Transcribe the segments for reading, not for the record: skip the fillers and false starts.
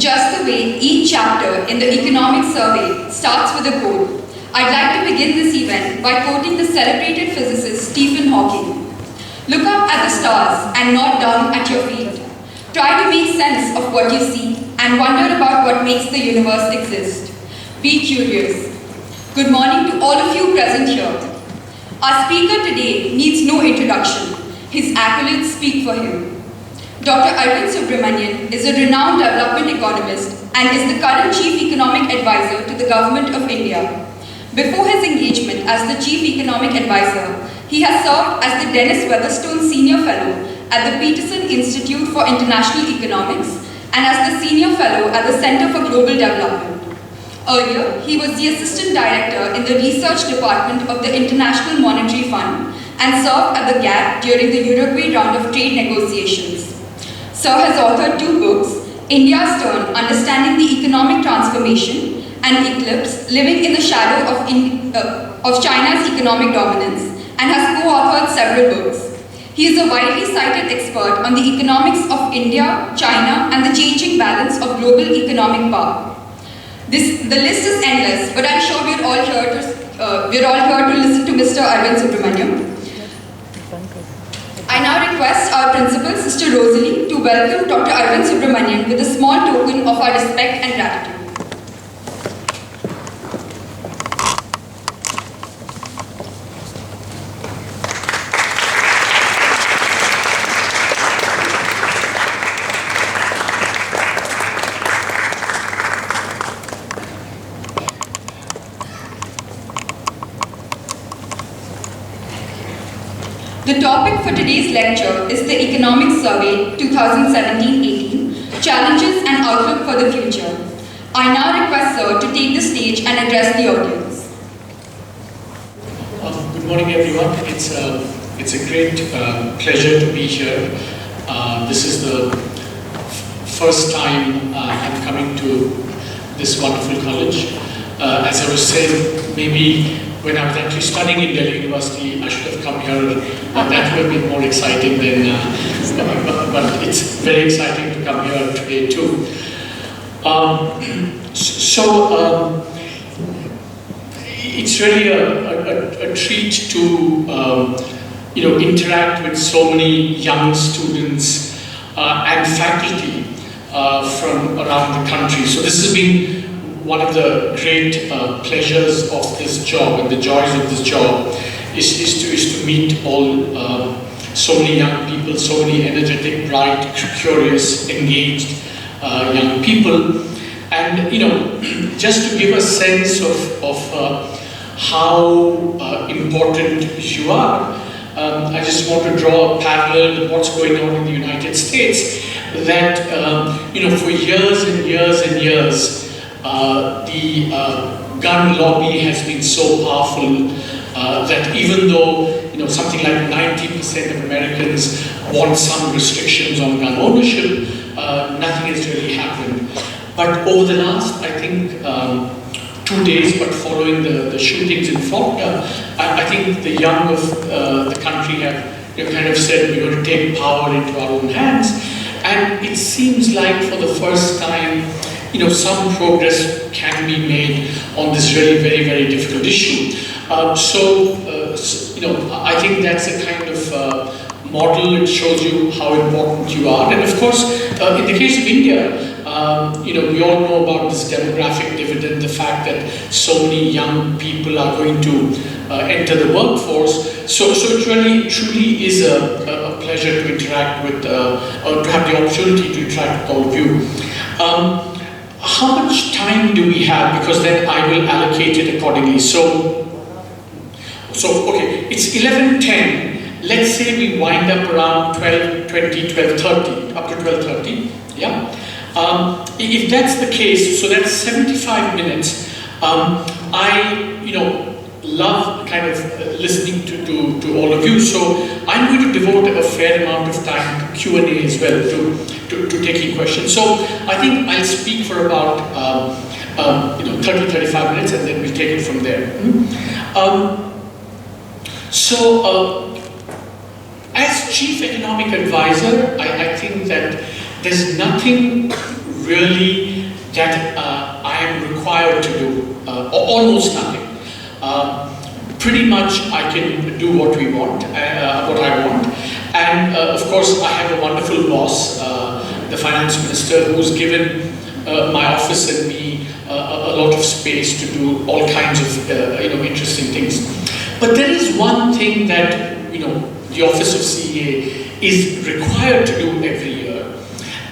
Just the way each chapter in the economic survey starts with a quote, I'd like to begin this event by quoting the celebrated physicist Stephen Hawking. Look up at the stars and not down at your feet. Try to make sense of what you see and wonder about what makes the universe exist. Be curious. Good morning to all of you present here. Our speaker today needs no introduction. His accolades speak for him. Dr. Arvind Subramanian is a renowned development economist and is the current Chief Economic Advisor to the Government of India. Before his engagement as the Chief Economic Advisor, he has served as the Dennis Weatherstone Senior Fellow at the Peterson Institute for International Economics and as the Senior Fellow at the Center for Global Development. Earlier, he was the Assistant Director in the Research Department of the International Monetary Fund and served at the GATT during the Uruguay round of trade negotiations. Sir has authored 2 books, India's Turn, Understanding the Economic Transformation, and Eclipse, Living in the Shadow of China's Economic Dominance, and has co-authored several books. He is a widely cited expert on the economics of India, China, and the changing balance of global economic power. The list is endless, but I'm sure we're all here to listen to Mr. Arvind Subramanian. I now request our principal, Sister Rosalie, to welcome Dr. Arvind Subramanian with a small token of our respect and gratitude. The topic for today's lecture is the Economic Survey 2017-18, Challenges and Outlook for the Future. I now request Sir to take the stage and address the audience. Good morning everyone. It's a great pleasure to be here. This is the first time I'm coming to this wonderful college. As I was saying, maybe when I was actually studying in Delhi University, I should have come here. That would have been more exciting than, but it's very exciting to come here today too. It's really a treat to interact with so many young students and faculty from around the country. So this has been one of the great pleasures of this job and the joys of this job is to meet all so many young people, so many energetic, bright, curious, engaged young people, and just to give a sense of how important you are. I just want to draw a parallel with what's going on in the United States. That for years and years and years. The gun lobby has been so powerful that even though something like 90% of Americans want some restrictions on gun ownership, nothing has really happened. But over the last, I think, 2 days, but following the shootings in Florida, I think the young of the country have kind of said we're going to take power into our own hands, and it seems like for the first time some progress can be made on this really very, very difficult issue. I think that's a kind of model. It shows you how important you are. And of course, in the case of India, we all know about this demographic dividend, the fact that so many young people are going to enter the workforce. So it really, truly is a pleasure to interact with, or to have the opportunity to interact with all of you. How much time do we have? Because then I will allocate it accordingly. So okay, it's 11:10. Let's say we wind up around 12:20, 12:30, up to 12:30. Yeah. If that's the case, so that's 75 minutes. I love kind of listening to all of you. So I'm going to devote a fair amount of time to Q&A as well, to taking questions. So I think I'll speak for about 30-35 minutes, and then we'll take it from there. As Chief Economic Advisor, I think that there's nothing really that I am required to do, almost nothing. Pretty much I can do what we want, what I want. And of course I have a wonderful boss, the finance minister, who's given my office and me a lot of space to do all kinds of interesting things. But there is one thing that the office of CA is required to do every year,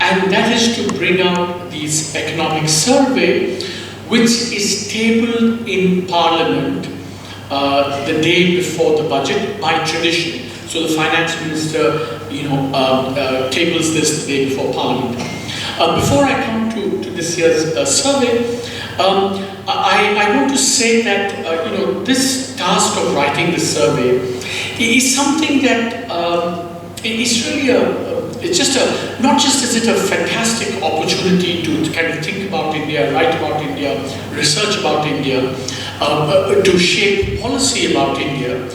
and that is to bring out these economic survey, which is tabled in Parliament the day before the budget by tradition. So the finance minister, tables this the day before Parliament. Before I come to this year's survey, I want to say that this task of writing the survey is something that is really it's just not just is it a fantastic opportunity to kind of think about India, write about India, research about India, to shape policy about India.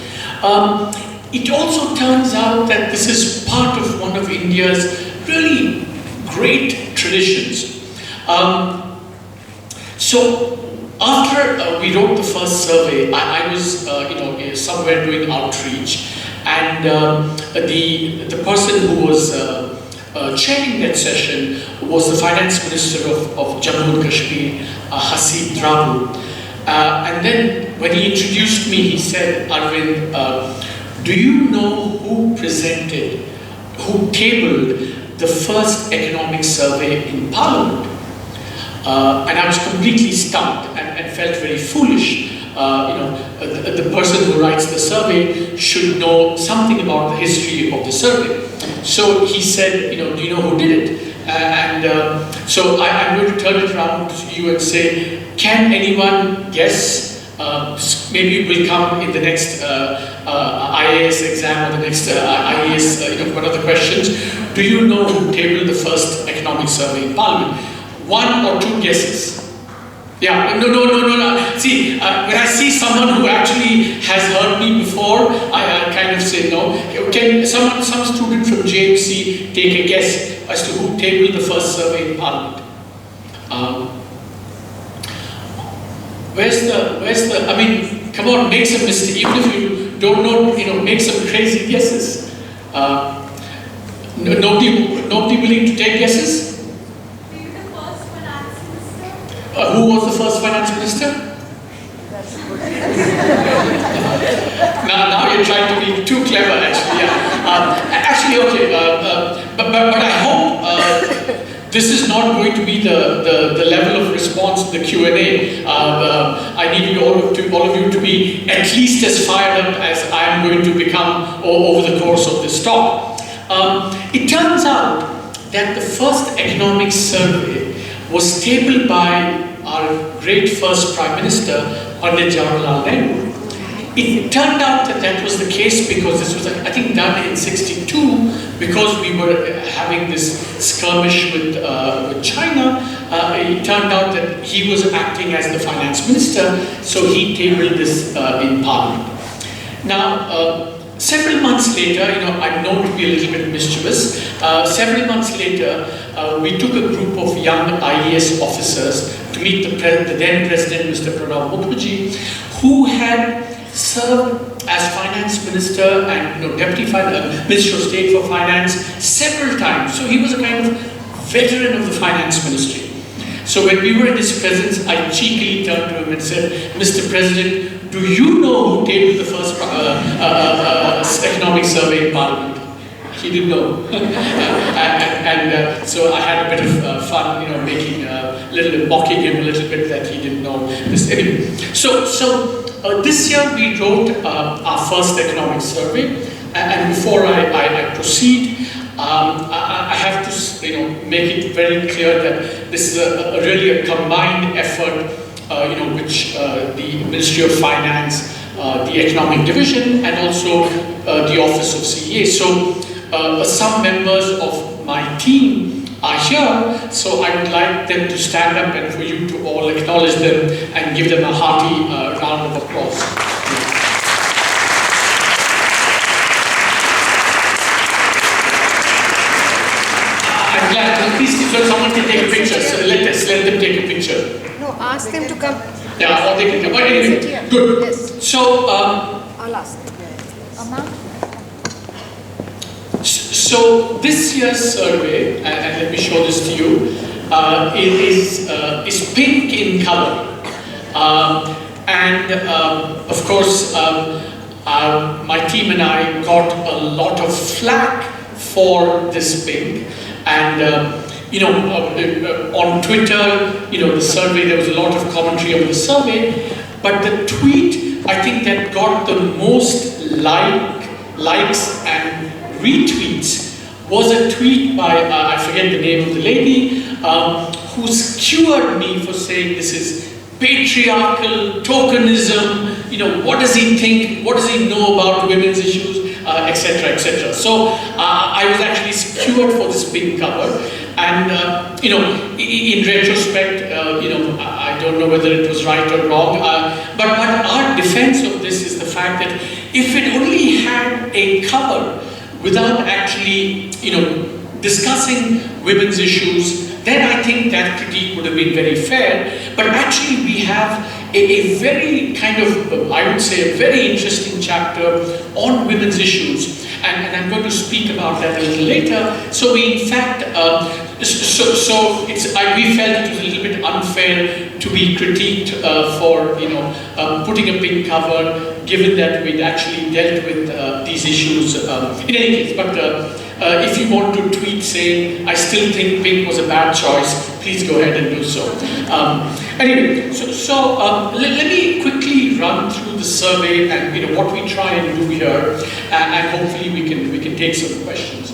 It also turns out that this is part of one of India's really great traditions. So after we wrote the first survey, I was somewhere doing outreach, and the person who was chairing that session was the finance minister of Jammu and Kashmir, Hasib Drabu. And then when he introduced me, he said, "Arvind, do you know who tabled the first economic survey in Parliament?" And I was completely stumped and felt very foolish. The person who writes the survey should know something about the history of the survey. So he said, do you know who did it? So I'm going to turn it around to you and say, can anyone guess? Maybe it will come in the next IAS exam or the next IAS, one of the questions. Do you know who tabled the first economic survey in Parliament? One or two guesses. Yeah, no. See, when I see someone who actually has heard me before, I kind of say no. Can some student from JMC take a guess as to who tabled the first survey in Parliament? Where's the, I mean, come on, make some mistake. Even if you don't know, make some crazy guesses. Nobody willing to take guesses? Who was the first finance minister? now you're trying to be too clever, actually. Yeah. But I hope this is not going to be the level of response in the Q&A. I need all of you to be at least as fired up as I am going to become over the course of this talk. It turns out that the first economic survey was tabled by our great first Prime Minister, Pandit Jawaharlal Nehru. It turned out that was the case because this was, I think, done in '62, because we were having this skirmish with China. It turned out that he was acting as the finance minister, so he tabled this in Parliament. Now, several months later, I'm known to be a little bit mischievous. Several months later, we took a group of young IAS officers to meet the then President, Mr. Pranab Mukherjee, who had served as finance minister and deputy minister of state for finance several times. So he was a kind of veteran of the finance ministry. So when we were in his presence, I cheekily turned to him and said, "Mr. President, do you know who tabled the first economic survey in Parliament?" He didn't know. So I had a bit of fun, making a little bit, mocking him a little bit that he didn't know this. Anyway, so this year we wrote our first economic survey, and before I proceed, I have to make it very clear that this is really a combined effort, which the Ministry of Finance, the Economic Division, and also the Office of CEA. So some members of my team are here, so I would like them to stand up and for you to all acknowledge them and give them a hearty round of applause. I'm glad. Please give so someone can take a picture. So let them take a picture. No, ask them to come. Yeah, or they can come. But anyway, good. Yes. So, I'll ask them. so this year's survey, and let me show this to you, is pink in color. And of course, my team and I got a lot of flack for this pink. And you know, on Twitter, you know, the survey, there was a lot of commentary on the survey, but the tweet, I think, that got the most likes and retweets was a tweet by, I forget the name of the lady, who skewered me for saying this is patriarchal, tokenism, you know, what does he think, what does he know about women's issues, etc., etc. So I was actually skewered for this pink cover, and you know, in retrospect, you know, I don't know whether it was right or wrong, but our defense of this is the fact that if it only had a cover without actually, you know, discussing women's issues, then I think that critique would have been very fair. But actually we have a very kind of, I would say, a very interesting chapter on women's issues. And I'm going to speak about that a little later. So we, in fact, we felt it was a little bit unfair to be critiqued for, you know, putting a pink cover, given that we'd actually dealt with these issues in any case. But if you want to tweet saying, I still think pink was a bad choice, please go ahead and do so. Anyway, let me quickly run through the survey and, you know, what we try and do here, and hopefully we can take some questions.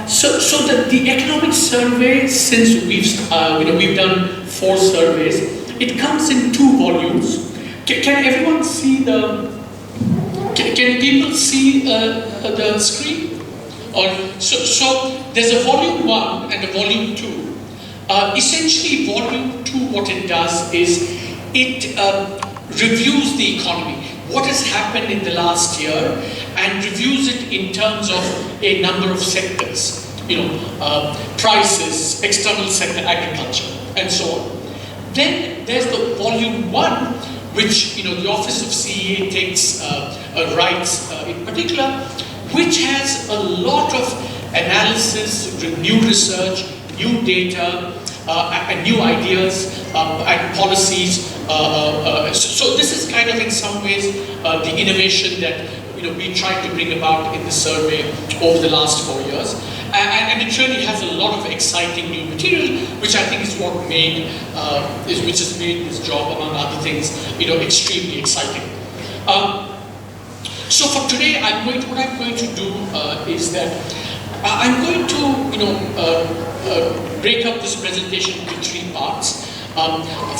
So the economic survey, since we've done 4 surveys, it comes in 2 volumes. Can everyone see can people see the screen? So there's a volume 1 and a volume 2. Essentially, volume 2, what it does is it reviews the economy, what has happened in the last year, and reviews it in terms of a number of sectors, you know, prices, external sector, agriculture, and so on. Then there's the volume 1, which, you know, the Office of CEA takes rights in particular, which has a lot of analysis, new research, new data, and new ideas and policies. So this is kind of, in some ways, the innovation that, you know, we tried to bring about in the survey over the last 4 years. And it really has a lot of exciting new material, which I think is what which has made this job, among other things, you know, extremely exciting. So for today, what I'm going to do is that I'm going to, you know, break up this presentation into 3 parts.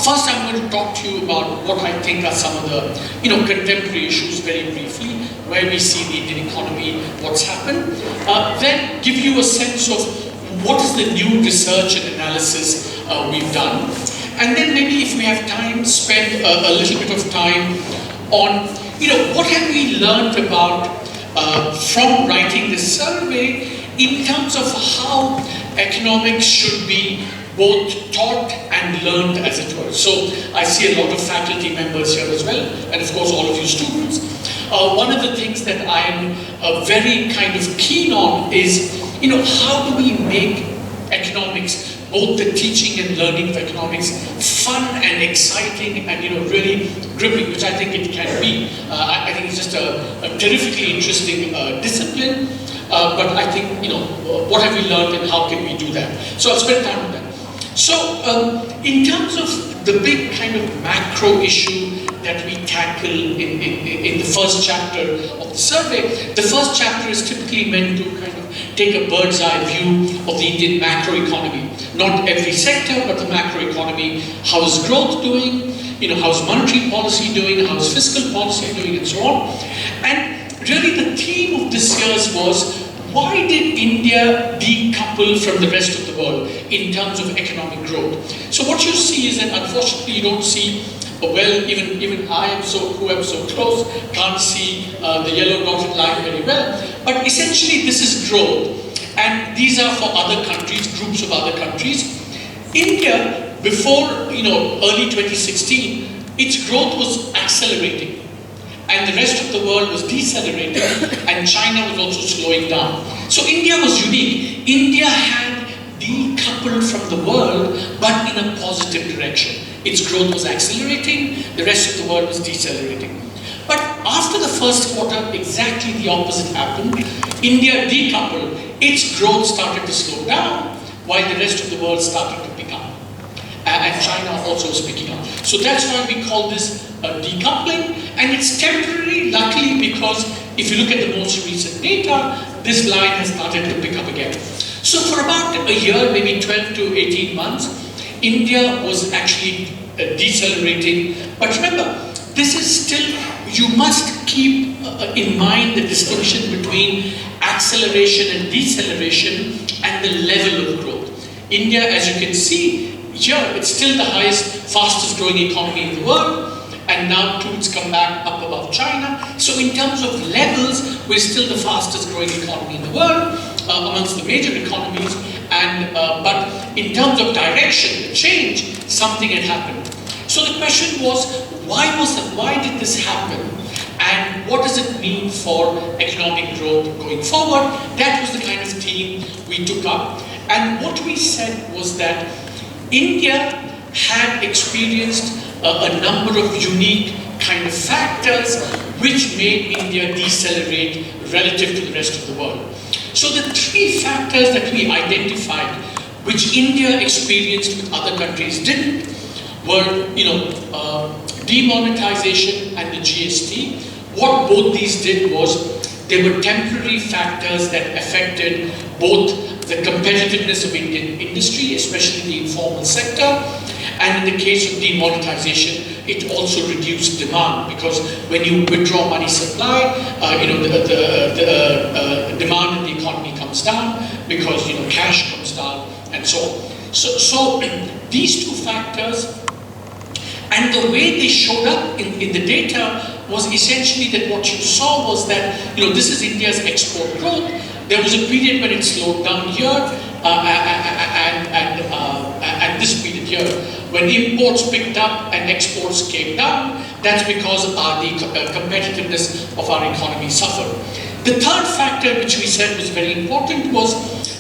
First, I'm going to talk to you about what I think are some of the, you know, contemporary issues very briefly, where we see the Indian economy, what's happened. Then give you a sense of what is the new research and analysis we've done. And then maybe, if we have time, spend a little bit of time on, you know, what have we learned about from writing this survey in terms of how economics should be both taught and learned, as it were. So I see a lot of faculty members here as well, and of course all of you students. One of the things that I am very kind of keen on is, you know, how do we make economics, both the teaching and learning of economics, fun and exciting and, you know, really gripping, which I think it can be. I think it's just a terrifically interesting discipline, but I think, you know, what have we learned and how can we do that? So I'll spend time on that. So in terms of the big kind of macro issue that we tackle in the first chapter of the survey, the first chapter is typically meant to kind of take a bird's eye view of the Indian macro economy. Not every sector, but the macro economy. How is growth doing? You know, how's monetary policy doing? How's fiscal policy doing? And so on. And really the theme of this year's was, why did India decouple from the rest of the world in terms of economic growth? So what you see is that, unfortunately, you don't see, well, even I am who am so close, can't see the yellow dotted line very well. But essentially this is growth. And these are for other countries, groups of other countries. India, before early 2016, its growth was accelerating. And the rest of the world was decelerating, and China was also slowing down. So India was unique. India had decoupled from the world, but in a positive direction. Its growth was accelerating, the rest of the world was decelerating. But after the first quarter, exactly the opposite happened. India decoupled, its growth started to slow down, while the rest of the world started to pick up. And China also is picking up. So that's why we call this decoupling, and it's temporary, luckily, because if you look at the most recent data, this line has started to pick up again. So for about a year, maybe 12 to 18 months, India was actually decelerating. But remember, this is still, you must keep in mind the distinction between acceleration and deceleration and the level of growth. India, as you can see here, it's still the fastest growing economy in the world. And now too it's come back up above China. So in terms of levels, we're still the fastest growing economy in the world, amongst the major economies. And but in terms of direction, the change, something had happened. So the question was, why did this happen? And what does it mean for economic growth going forward? That was the kind of theme we took up. And what we said was that India had experienced a number of unique kind of factors which made India decelerate relative to the rest of the world. So the three factors that we identified, which India experienced with other countries didn't, were demonetization and the GST. What both these did was they were temporary factors that affected both the competitiveness of Indian industry, especially the informal sector, and in the case of demonetization, it also reduced demand, because when you withdraw money supply, the demand in the economy comes down because cash comes down and so on. So these two factors, and the way they showed up in the data was essentially that what you saw was that this is India's export growth. There was a period when it slowed down here, and this period here, when imports picked up and exports came down. That's because the competitiveness of our economy suffered. The third factor, which we said was very important, was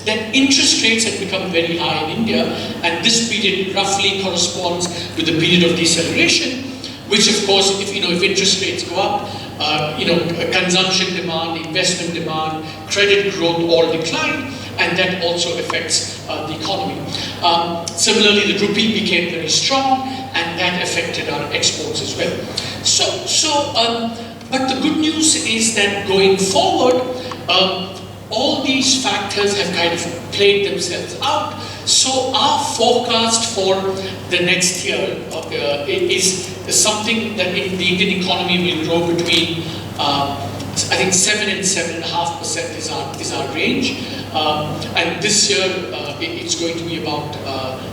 that interest rates had become very high in India, and this period roughly corresponds with the period of deceleration, which of course, if interest rates go up, consumption demand, investment demand, credit growth all decline, and that also affects the economy. Similarly, the rupee became very strong, and that affected our exports as well. But the good news is that going forward, all these factors have kind of played themselves out. So our forecast for the next year is something that the Indian economy will grow between, I think 7 and 7.5% is our range. And this year it's going to be about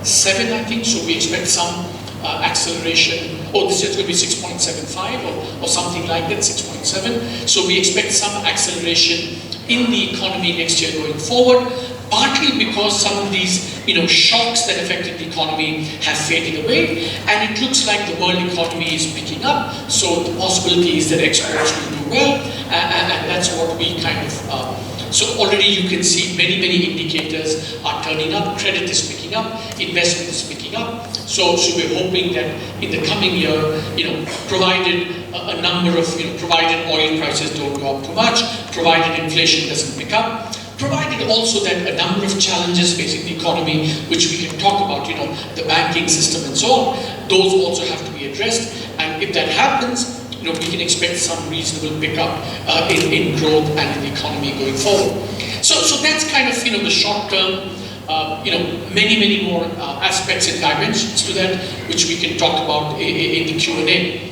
7, I think. So we expect some acceleration. This year it's going to be 6.75 or something like that, 6.7. So we expect some acceleration in the economy next year going forward, partly because some of these shocks that affected the economy have faded away, and it looks like the world economy is picking up, so the possibility is that exports will do well, and that's what we kind of so already you can see many indicators are turning up, credit is picking up, investment is picking up, so we're hoping that in the coming year, provided a number of, provided oil prices don't go up too much, provided inflation doesn't pick up, provided also that a number of challenges facing the economy, which we can talk about, the banking system and so on, those also have to be addressed, and if that happens, we can expect some reasonable pickup in growth and in the economy going forward. So that's kind of, the short term, many more aspects and dimensions to that, which we can talk about in the Q&A.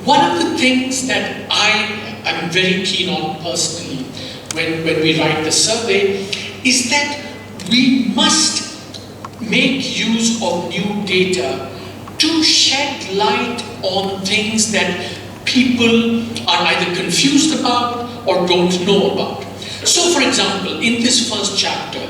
One of the things that I am very keen on personally when we write the survey is that we must make use of new data to shed light on things that people are either confused about or don't know about. So, for example, in this first chapter,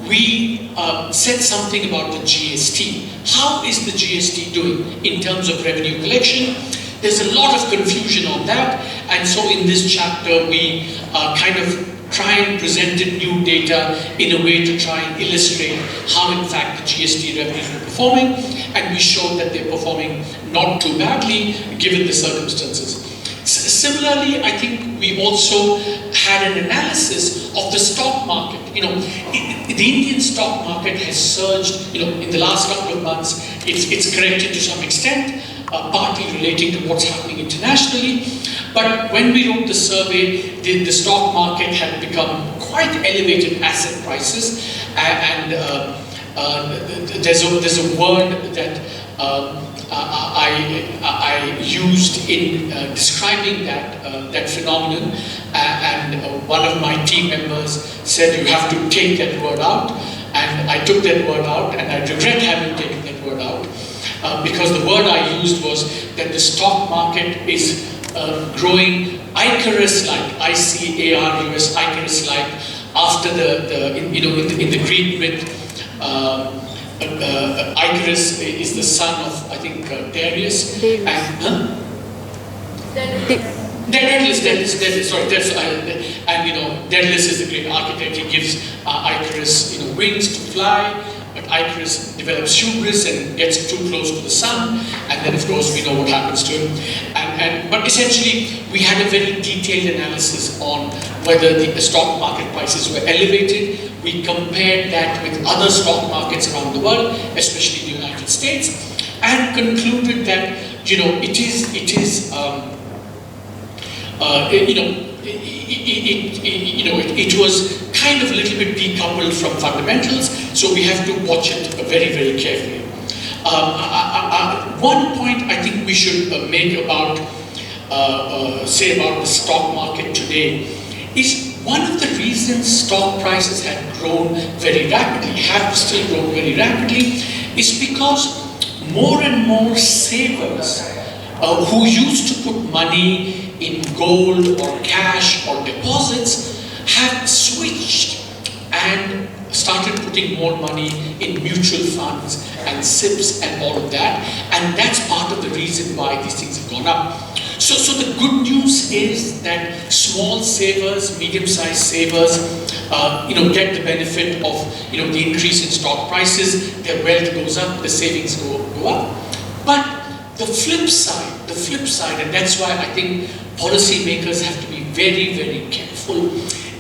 we said something about the GST. How is the GST doing in terms of revenue collection? There's a lot of confusion on that, and so in this chapter we kind of try and presented new data in a way to try and illustrate how in fact the GST revenues were performing, and we showed that they're performing not too badly given the circumstances. Similarly, I think we also had an analysis of the stock market. You know, the Indian stock market has surged, you know, in the last couple of months. It's corrected to some extent, partly relating to what's happening internationally. But when we wrote the survey, the stock market had become quite elevated asset prices, and there's a word that I used in describing that phenomenon, and one of my team members said, "You have to take that word out," and I took that word out, and I regret having taken that word out, because the word I used was that the stock market is growing Icarus-like, ICARUS, Icarus-like, after in the Greek myth. Icarus is the son of, I think, Darius. Daedalus, sorry, and you know, Daedalus is the great architect. He gives Icarus, you know, wings to fly, but Icarus develops hubris and gets too close to the sun, and then of course we know what happens to him. But essentially, we had a very detailed analysis on whether the stock market prices were elevated. We compared that with other stock markets around the world, especially the United States, and concluded that, you know, it was kind of a little bit decoupled from fundamentals, so we have to watch it very, very carefully. One point I think we should make about, say about the stock market today is one of the reasons stock prices have grown very rapidly, have still grown very rapidly, is because more and more savers who used to put money in gold or cash or deposits have switched and started putting more money in mutual funds and SIPs and all of that, and that's part of the reason why these things have gone up. So the good news is that small savers, medium-sized savers, get the benefit of, the increase in stock prices. Their wealth goes up, the savings go up. But the flip side, and that's why I think policymakers have to be very, very careful.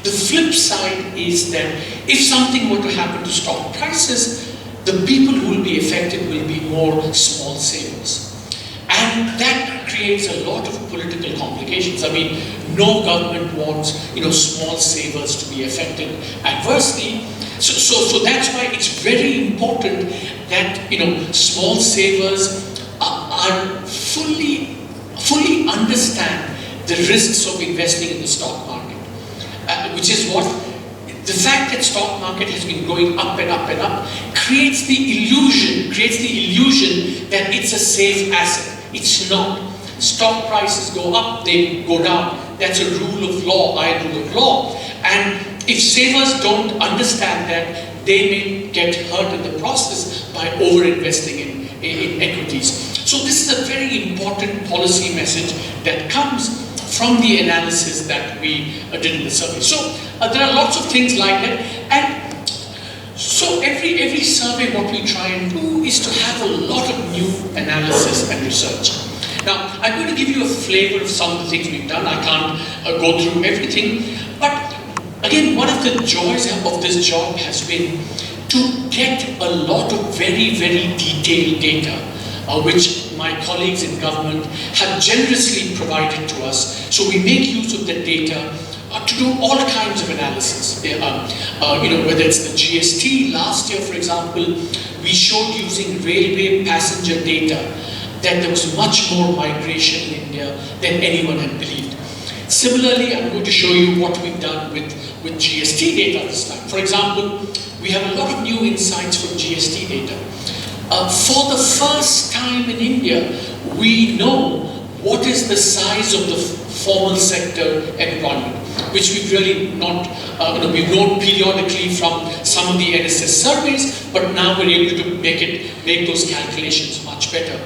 The flip side is that if something were to happen to stock prices, the people who will be affected will be more small savers. And that creates a lot of political complications. I mean, no government wants, small savers to be affected adversely. So that's why it's very important that, small savers are fully understand the risks of investing in the stock market. Which is what? The fact that stock market has been going up and up and up creates the illusion that it's a safe asset. It's not. Stock prices go up, they go down. That's a rule of law, iron rule of law. And if savers don't understand that, they may get hurt in the process by over-investing in equities. So this is a very important policy message that comes from the analysis that we did in the survey. So there are lots of things like that, and so every survey what we try and do is to have a lot of new analysis and research. Now I'm going to give you a flavor of some of the things we've done. I can't go through everything, but again, one of the joys of this job has been to get a lot of very, very detailed data, which my colleagues in government have generously provided to us. So we make use of the data to do all kinds of analysis. Whether it's the GST, last year, for example, we showed using railway passenger data that there was much more migration in India than anyone had believed. Similarly, I'm going to show you what we've done with GST data this time. For example, we have a lot of new insights from GST data. For the first time in India, we know what is the size of the formal sector employment. which we've really not, we've known periodically from some of the NSS surveys, but now we're able to make those calculations much better.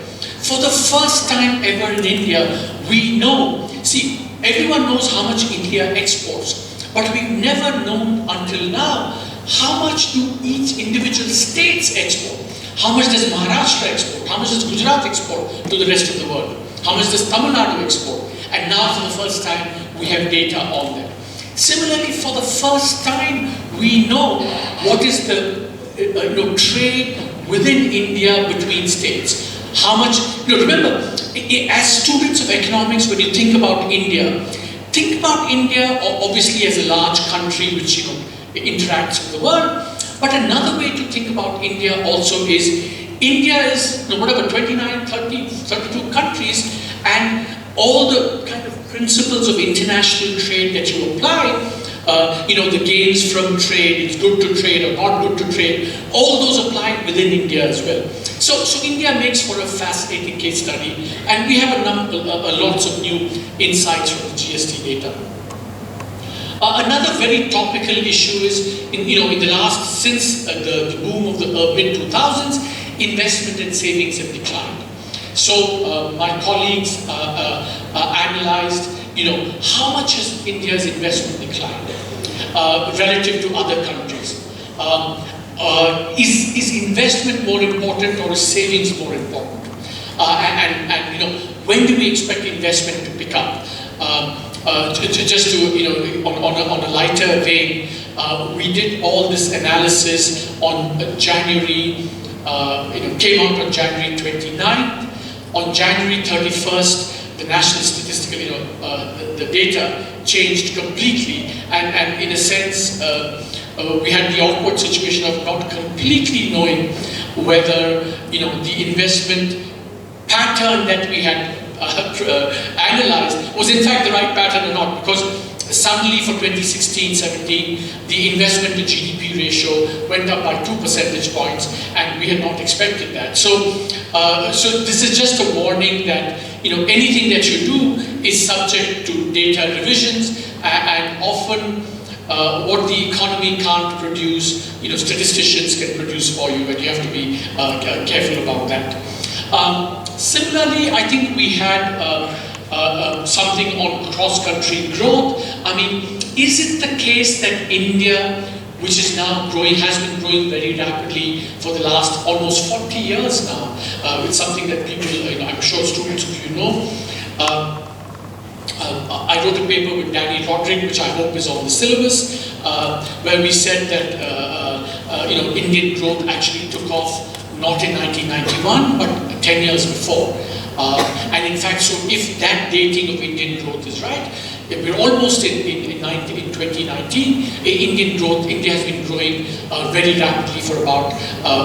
For the first time ever in India, we know, see, everyone knows how much India exports, but we've never known until now how much do each individual states export. How much does Maharashtra export? How much does Gujarat export to the rest of the world? How much does Tamil Nadu export? And now for the first time, we have data on them. Similarly, for the first time, we know what is the trade within India between states. How much, remember, as students of economics, when you think about India obviously as a large country which interacts with the world. But another way to think about India also is, India is, 29, 30, 32 countries, and all the kind of principles of international trade that you apply, the gains from trade, it's good to trade or not good to trade, all those apply within India as well. So India makes for a fascinating case study, and we have lots of new insights from the GST data. Another very topical issue is, since the boom of the mid-2000s, investment and savings have declined. So my colleagues analyzed, how much has India's investment declined relative to other countries? Is investment more important or is savings more important? When do we expect investment to pick up? Just to, on a lighter vein, we did all this analysis on January, came out on January 29th. On January 31st, the national statistical, the data changed completely, and in a sense, we had the awkward situation of not completely knowing whether, the investment pattern that we had analyzed was in fact the right pattern or not, because suddenly for 2016-17, the investment to GDP ratio went up by 2 percentage points, and we had not expected that. So this is just a warning that anything that you do is subject to data revisions, and often what the economy can't produce, statisticians can produce for you, and you have to be careful about that. Similarly, I think we had something on cross-country growth. I mean, is it the case that India, which is now growing, has been growing very rapidly for the last almost 40 years now? It's something that people, I'm sure students of you know. I wrote a paper with Danny Roderick, which I hope is on the syllabus, where we said that Indian growth actually took off not in 1991, but 10 years before. And in fact, so if that dating of Indian growth is right, we're almost in 2019. India has been growing very rapidly for about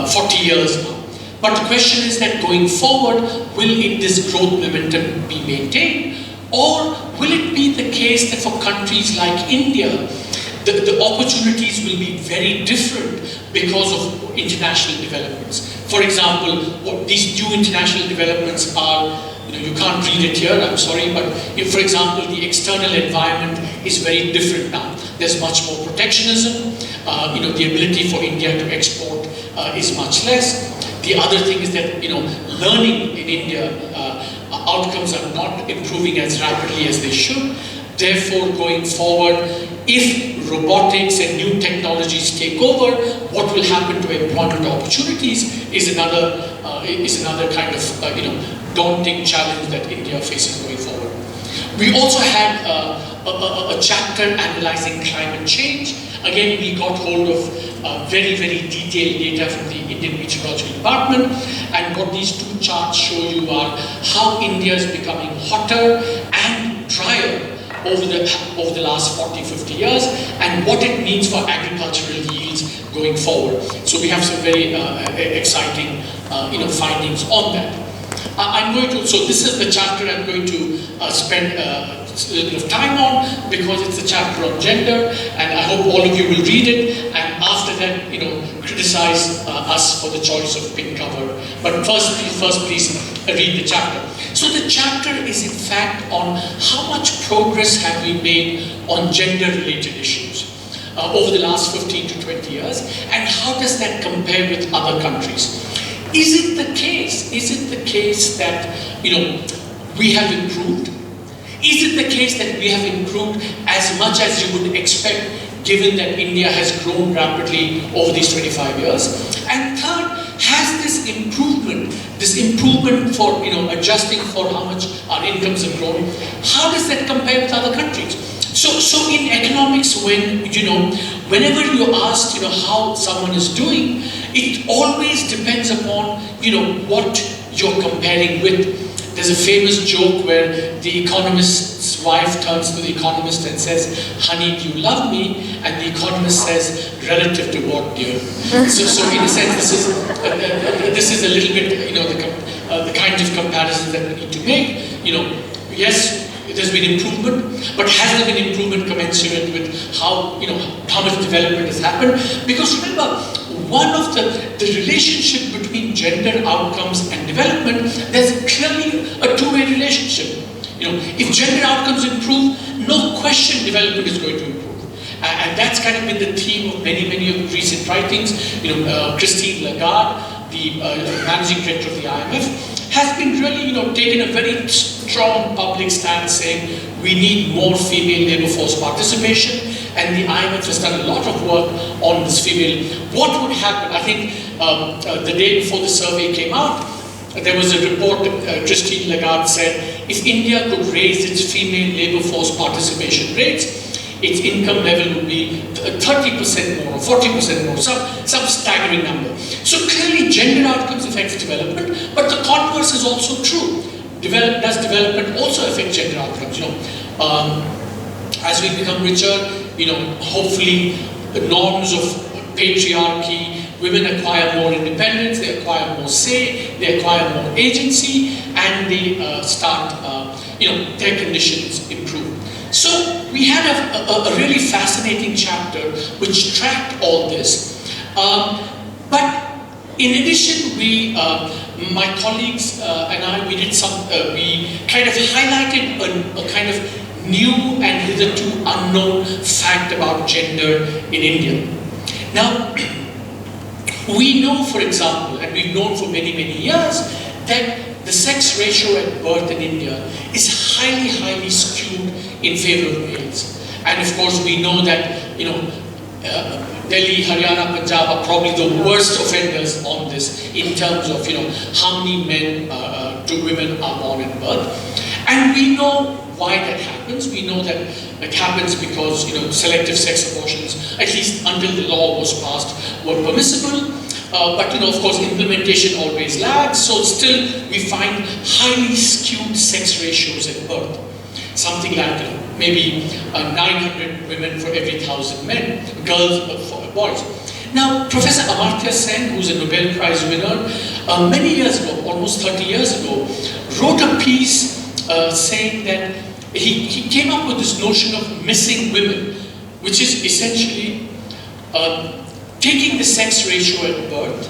40 years now. But the question is that going forward, will this growth momentum be maintained? Or will it be the case that for countries like India, the opportunities will be very different because of international developments? For example, what these new international developments are, you can't read it here, I'm sorry, but if, for example, the external environment is very different now. There's much more protectionism, the ability for India to export is much less. The other thing is that, learning in India, outcomes are not improving as rapidly as they should. Therefore, going forward, if robotics and new technologies take over, what will happen to employment opportunities is another kind of daunting challenge that India faces going forward. We also had a chapter analyzing climate change. Again, we got hold of very, very detailed data from the Indian Meteorological Department, and what these two charts show you are how India is becoming hotter and drier over the last 40-50 years, and what it means for agricultural yields going forward. So we have some very exciting findings on that. So this is the chapter I'm going to spend a little bit of time on, because it's a chapter on gender, and I hope all of you will read it, and after that, criticize us for the choice of pink cover. But first please read the chapter. So the chapter is in fact on how much progress have we made on gender-related issues over the last 15 to 20 years, and how does that compare with other countries? Is it the case that, we have improved? Is it the case that we have improved as much as you would expect, given that India has grown rapidly over these 25 years? And third, has this improvement for, adjusting for how much our incomes have grown, how does that compare with other countries? So in economics, whenever you're asked, how someone is doing, it always depends upon, what you're comparing with. There's a famous joke where the economist's wife turns to the economist and says, "Honey, do you love me?" And the economist says, "Relative to what, dear?" So in a sense, this is a little bit, the kind of comparisons that we need to make. Yes, there's been improvement, but has there been improvement commensurate with how much development has happened? Because remember, one of the relationship between gender outcomes and development, there's clearly a two-way relationship. If gender outcomes improve, no question development is going to improve. And that's kind of been the theme of many of recent writings. Christine Lagarde, the managing director of the IMF, has been really, taken a very strong public stand saying we need more female labor force participation, and the IMF has done a lot of work on this female. What would happen? I think the day before the survey came out, there was a report that Christine Lagarde said, if India could raise its female labor force participation rates, its income level would be 30% more or 40% more, some staggering number. So clearly gender outcomes affects development, but the converse is also true. Does development also affect gender outcomes? As we become richer, hopefully the norms of patriarchy, women acquire more independence, they acquire more say, they acquire more agency, and they their conditions improve. So we had a really fascinating chapter which tracked all this. But in addition, my colleagues and I, we kind of highlighted a kind of new and hitherto unknown fact about gender in India. Now, we know, for example, and we've known for many years, that the sex ratio at birth in India is highly skewed in favor of males. And of course, we know that, Delhi, Haryana, Punjab are probably the worst offenders on this in terms of, how many men to women are born at birth. And we know why that happens. We know that it happens because, selective sex abortions, at least until the law was passed, were permissible. But, of course, implementation always lags. So still, we find highly skewed sex ratios at birth. Something like, maybe 900 women for every 1,000 men, girls for boys. Now, Professor Amartya Sen, who's a Nobel Prize winner, many years ago, almost 30 years ago, wrote a piece saying that he came up with this notion of missing women, which is essentially taking the sex ratio at birth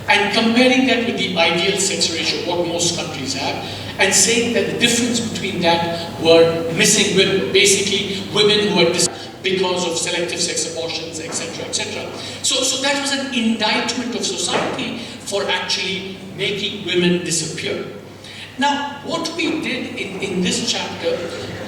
and comparing that with the ideal sex ratio, what most countries have, and saying that the difference between that were missing women, basically women who are because of selective sex abortions, etc., etc. So that was an indictment of society for actually making women disappear. Now, what we did in this chapter,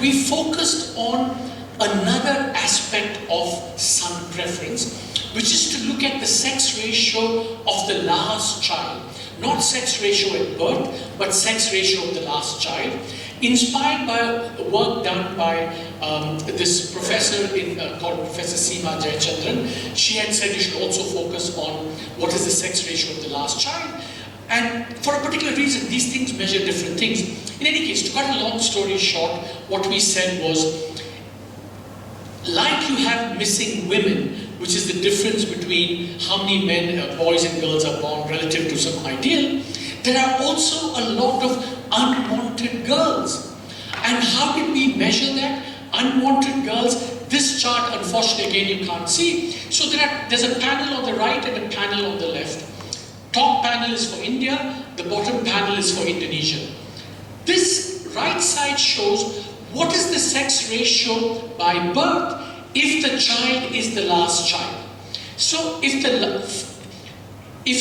we focused on another aspect of son preference, which is to look at the sex ratio of the last child. Not sex ratio at birth, but sex ratio of the last child, inspired by work done by this professor called Professor Seema Jayachandran. She had said you should also focus on what is the sex ratio of the last child. And for a particular reason, these things measure different things. In any case, to cut a long story short, what we said was, like you have missing women, which is the difference between how many men, boys and girls are born relative to some ideal, there are also a lot of unwanted girls. And how did we measure that? Unwanted girls. This chart, unfortunately, again, you can't see. So there's a panel on the right and a panel on the left. Top panel is for India, the bottom panel is for Indonesia. This right side shows what is the sex ratio by birth if the child is the last child. So if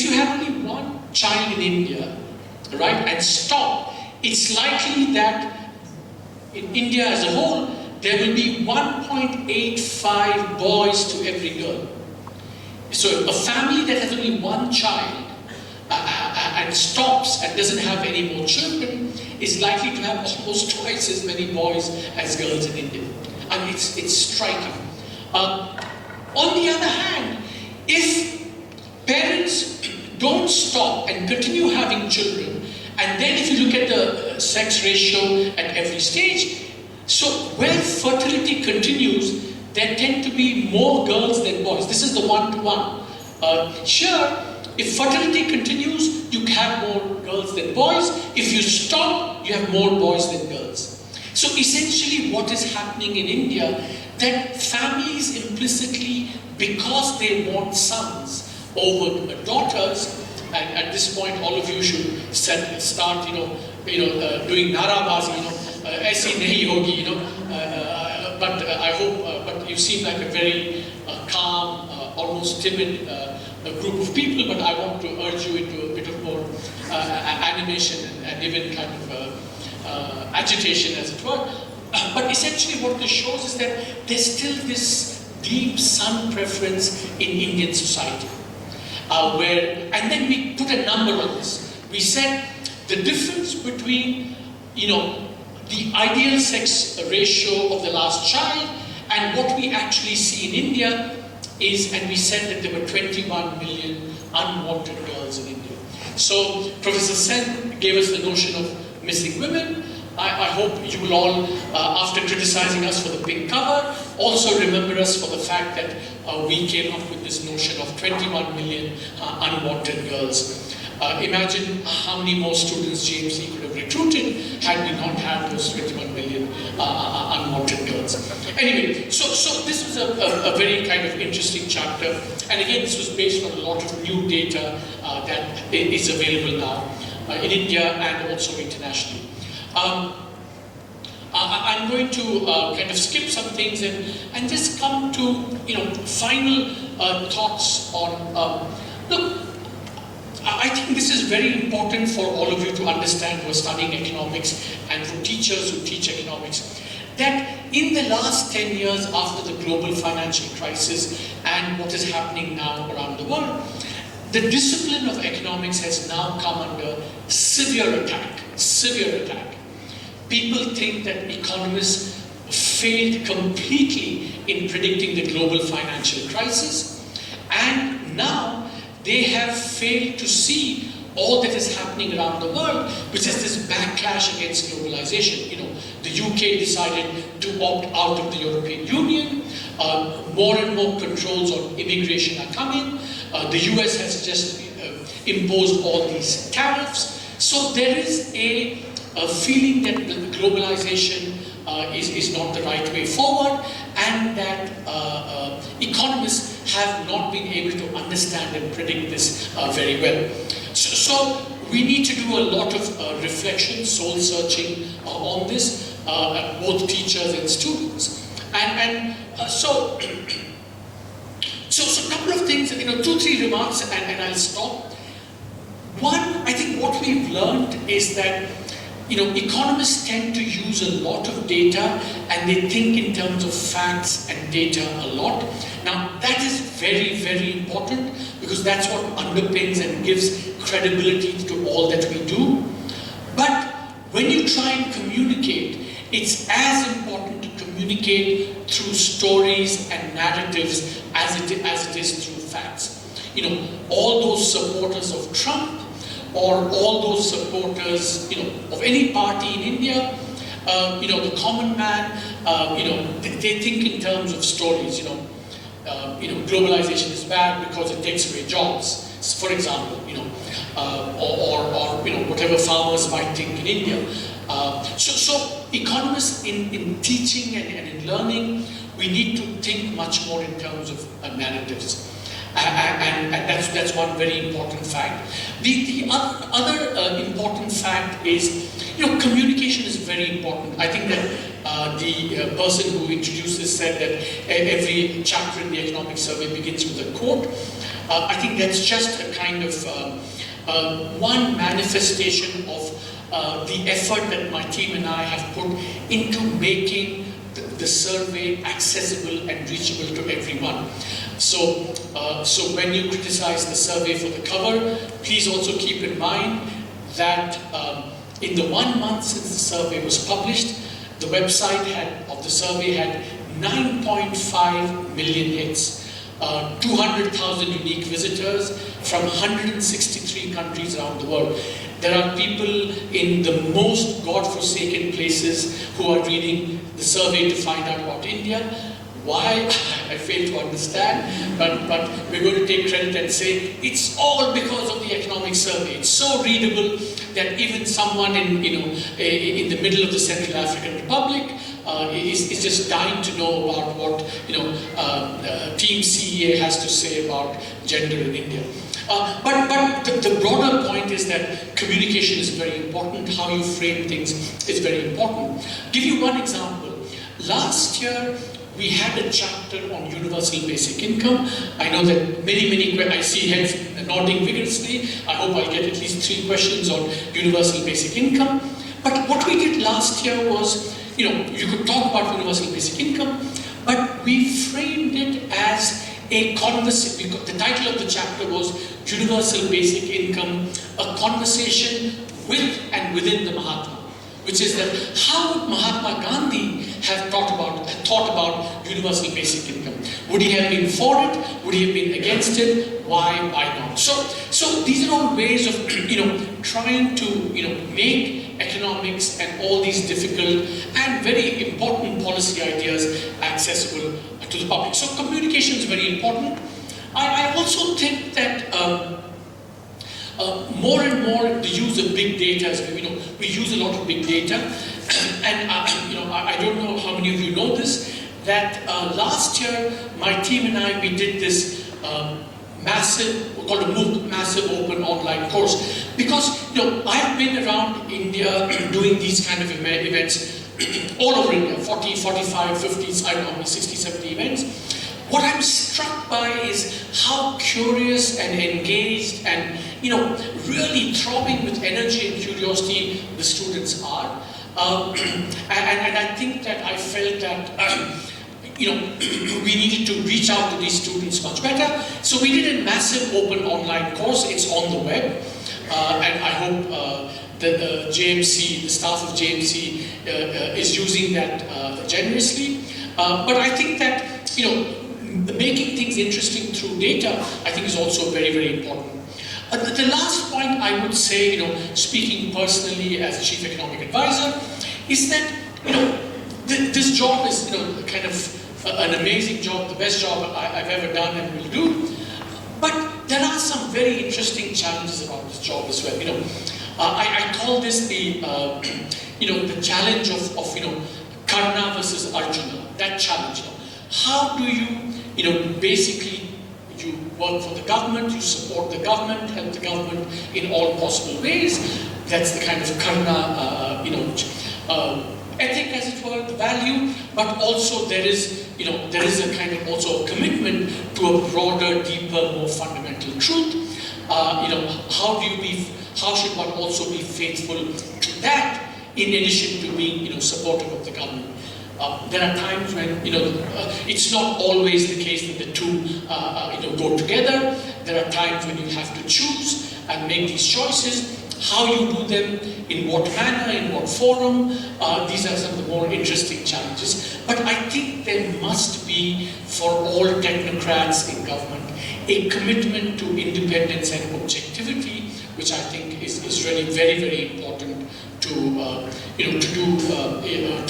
you have only one child in India, right, and stop, it's likely that in India as a whole, there will be 1.85 boys to every girl. So a family that has only one child and stops and doesn't have any more children is likely to have almost twice as many boys as girls in India. I mean, it's striking. On the other hand, if parents don't stop and continue having children, and then if you look at the sex ratio at every stage, so where fertility continues, there tend to be more girls than boys. This is the one-to-one. Here, if fertility continues, you have more girls than boys. If you stop, you have more boys than girls. So essentially what is happening in India, that families implicitly, because they want sons over daughters, and at this point all of you should start, doing narabazi, aisi nahi hogi, but I hope, but you seem like a very calm, almost timid group of people, but I want to urge you into a bit of more animation and even kind of agitation, as it were. But essentially what this shows is that there's still this deep son preference in Indian society. And then we put a number on this. We said the difference between, the ideal sex ratio of the last child and what we actually see in India is, and we said that there were 21 million unwanted girls in India. So Professor Sen gave us the notion of missing women. I hope you will all, after criticizing us for the pink cover, also remember us for the fact that we came up with this notion of 21 million unwanted girls. Imagine how many more students JMC could have recruited had we not had those 21 million unwanted girls. Anyway, so this was a very kind of interesting chapter. And again, this was based on a lot of new data that is available now in India and also internationally. I'm going to kind of skip some things and just come to final thoughts on. Look, I think this is very important for all of you to understand who are studying economics and for teachers who teach economics, that in the last 10 years after the global financial crisis and what is happening now around the world, the discipline of economics has now come under severe attack. People think that economists failed completely in predicting the global financial crisis, and now they have failed to see all that is happening around the world, which is this backlash against globalization. The UK decided to opt out of the European Union. More and more controls on immigration are coming. The US has just imposed all these tariffs. So there is a feeling that globalization is not the right way forward, and that economists have not been able to understand and predict this very well. So we need to do a lot of reflection, soul searching on this, both teachers and students. So a couple of things, 2-3 remarks, and I'll stop. One, I think what we've learned is that economists tend to use a lot of data, and they think in terms of facts and data a lot. Now, that is very, very important, because that's what underpins and gives credibility to all that we do. But when you try and communicate, it's as important to communicate through stories and narratives as it is through facts. All those supporters of Trump, or all those supporters, of any party in India, the common man, they think in terms of stories. Globalization is bad because it takes away jobs, for example. Or whatever farmers might think in India. So economists in teaching and in learning, we need to think much more in terms of narratives. And that's one very important fact. The other important fact is, communication is very important. I think that the person who introduced this said that every chapter in the economic survey begins with a quote. I think that's just a kind of one manifestation of the effort that my team and I have put into making the survey accessible and reachable to everyone. So when you criticize the survey for the cover, please also keep in mind that in the 1 month since the survey was published, the website of the survey had 9.5 million hits, 200,000 unique visitors from 163 countries around the world. There are people in the most God-forsaken places who are reading the survey to find out about India. Why? I fail to understand, but we're going to take credit and say it's all because of the economic survey. It's so readable that even someone in the middle of the Central African Republic is just dying to know about what Team CEA has to say about gender in India. But the broader point is that communication is very important. How you frame things is very important. Give you one example. Last year, we had a chapter on universal basic income. I know that many, I see heads nodding vigorously. I hope I'll get at least 3 questions on universal basic income. But what we did last year was, you could talk about universal basic income, but we framed it as a conversation. The title of the chapter was Universal Basic Income, a conversation with and within the Mahatma. Which is that how would Mahatma Gandhi have thought about universal basic income? Would he have been for it? Would he have been against it? Why not? So these are all ways of trying to make economics and all these difficult and very important policy ideas accessible to the public. So communication is very important. I also think that more and more the use of big data, we use a lot of big data, and I don't know how many of you know this, that last year my team and I, we did this massive, we called a MOOC, massive open online course, because I've been around India doing these kind of events all over India, 40, 45, 50, I don't know, 60, 70 events. What I'm struck by is how curious and engaged and really throbbing with energy and curiosity the students are. And I think that I felt that we needed to reach out to these students much better. So we did a massive open online course. It's on the web, and I hope the JMC, the staff of JMC, is using that generously. But I think that making things interesting through data, I think, is also very, very important. The last point I would say, speaking personally as Chief Economic Advisor, is that this job is kind of an amazing job, the best job I've ever done and will do. But there are some very interesting challenges about this job as well. I call this the the challenge of Karna versus Arjuna. That challenge. How do you basically you work for the government, you support the government, help the government in all possible ways. That's the kind of Karna, ethic, as it were, the value. But also there is a kind of also a commitment to a broader, deeper, more fundamental truth. How should one also be faithful to that, in addition to being supportive of the government? There are times when it's not always the case that the two go together. There are times when you have to choose and make these choices. How you do them, in what manner, in what forum, these are some of the more interesting challenges. But I think there must be, for all technocrats in government, a commitment to independence and objectivity, which I think is really very, very important to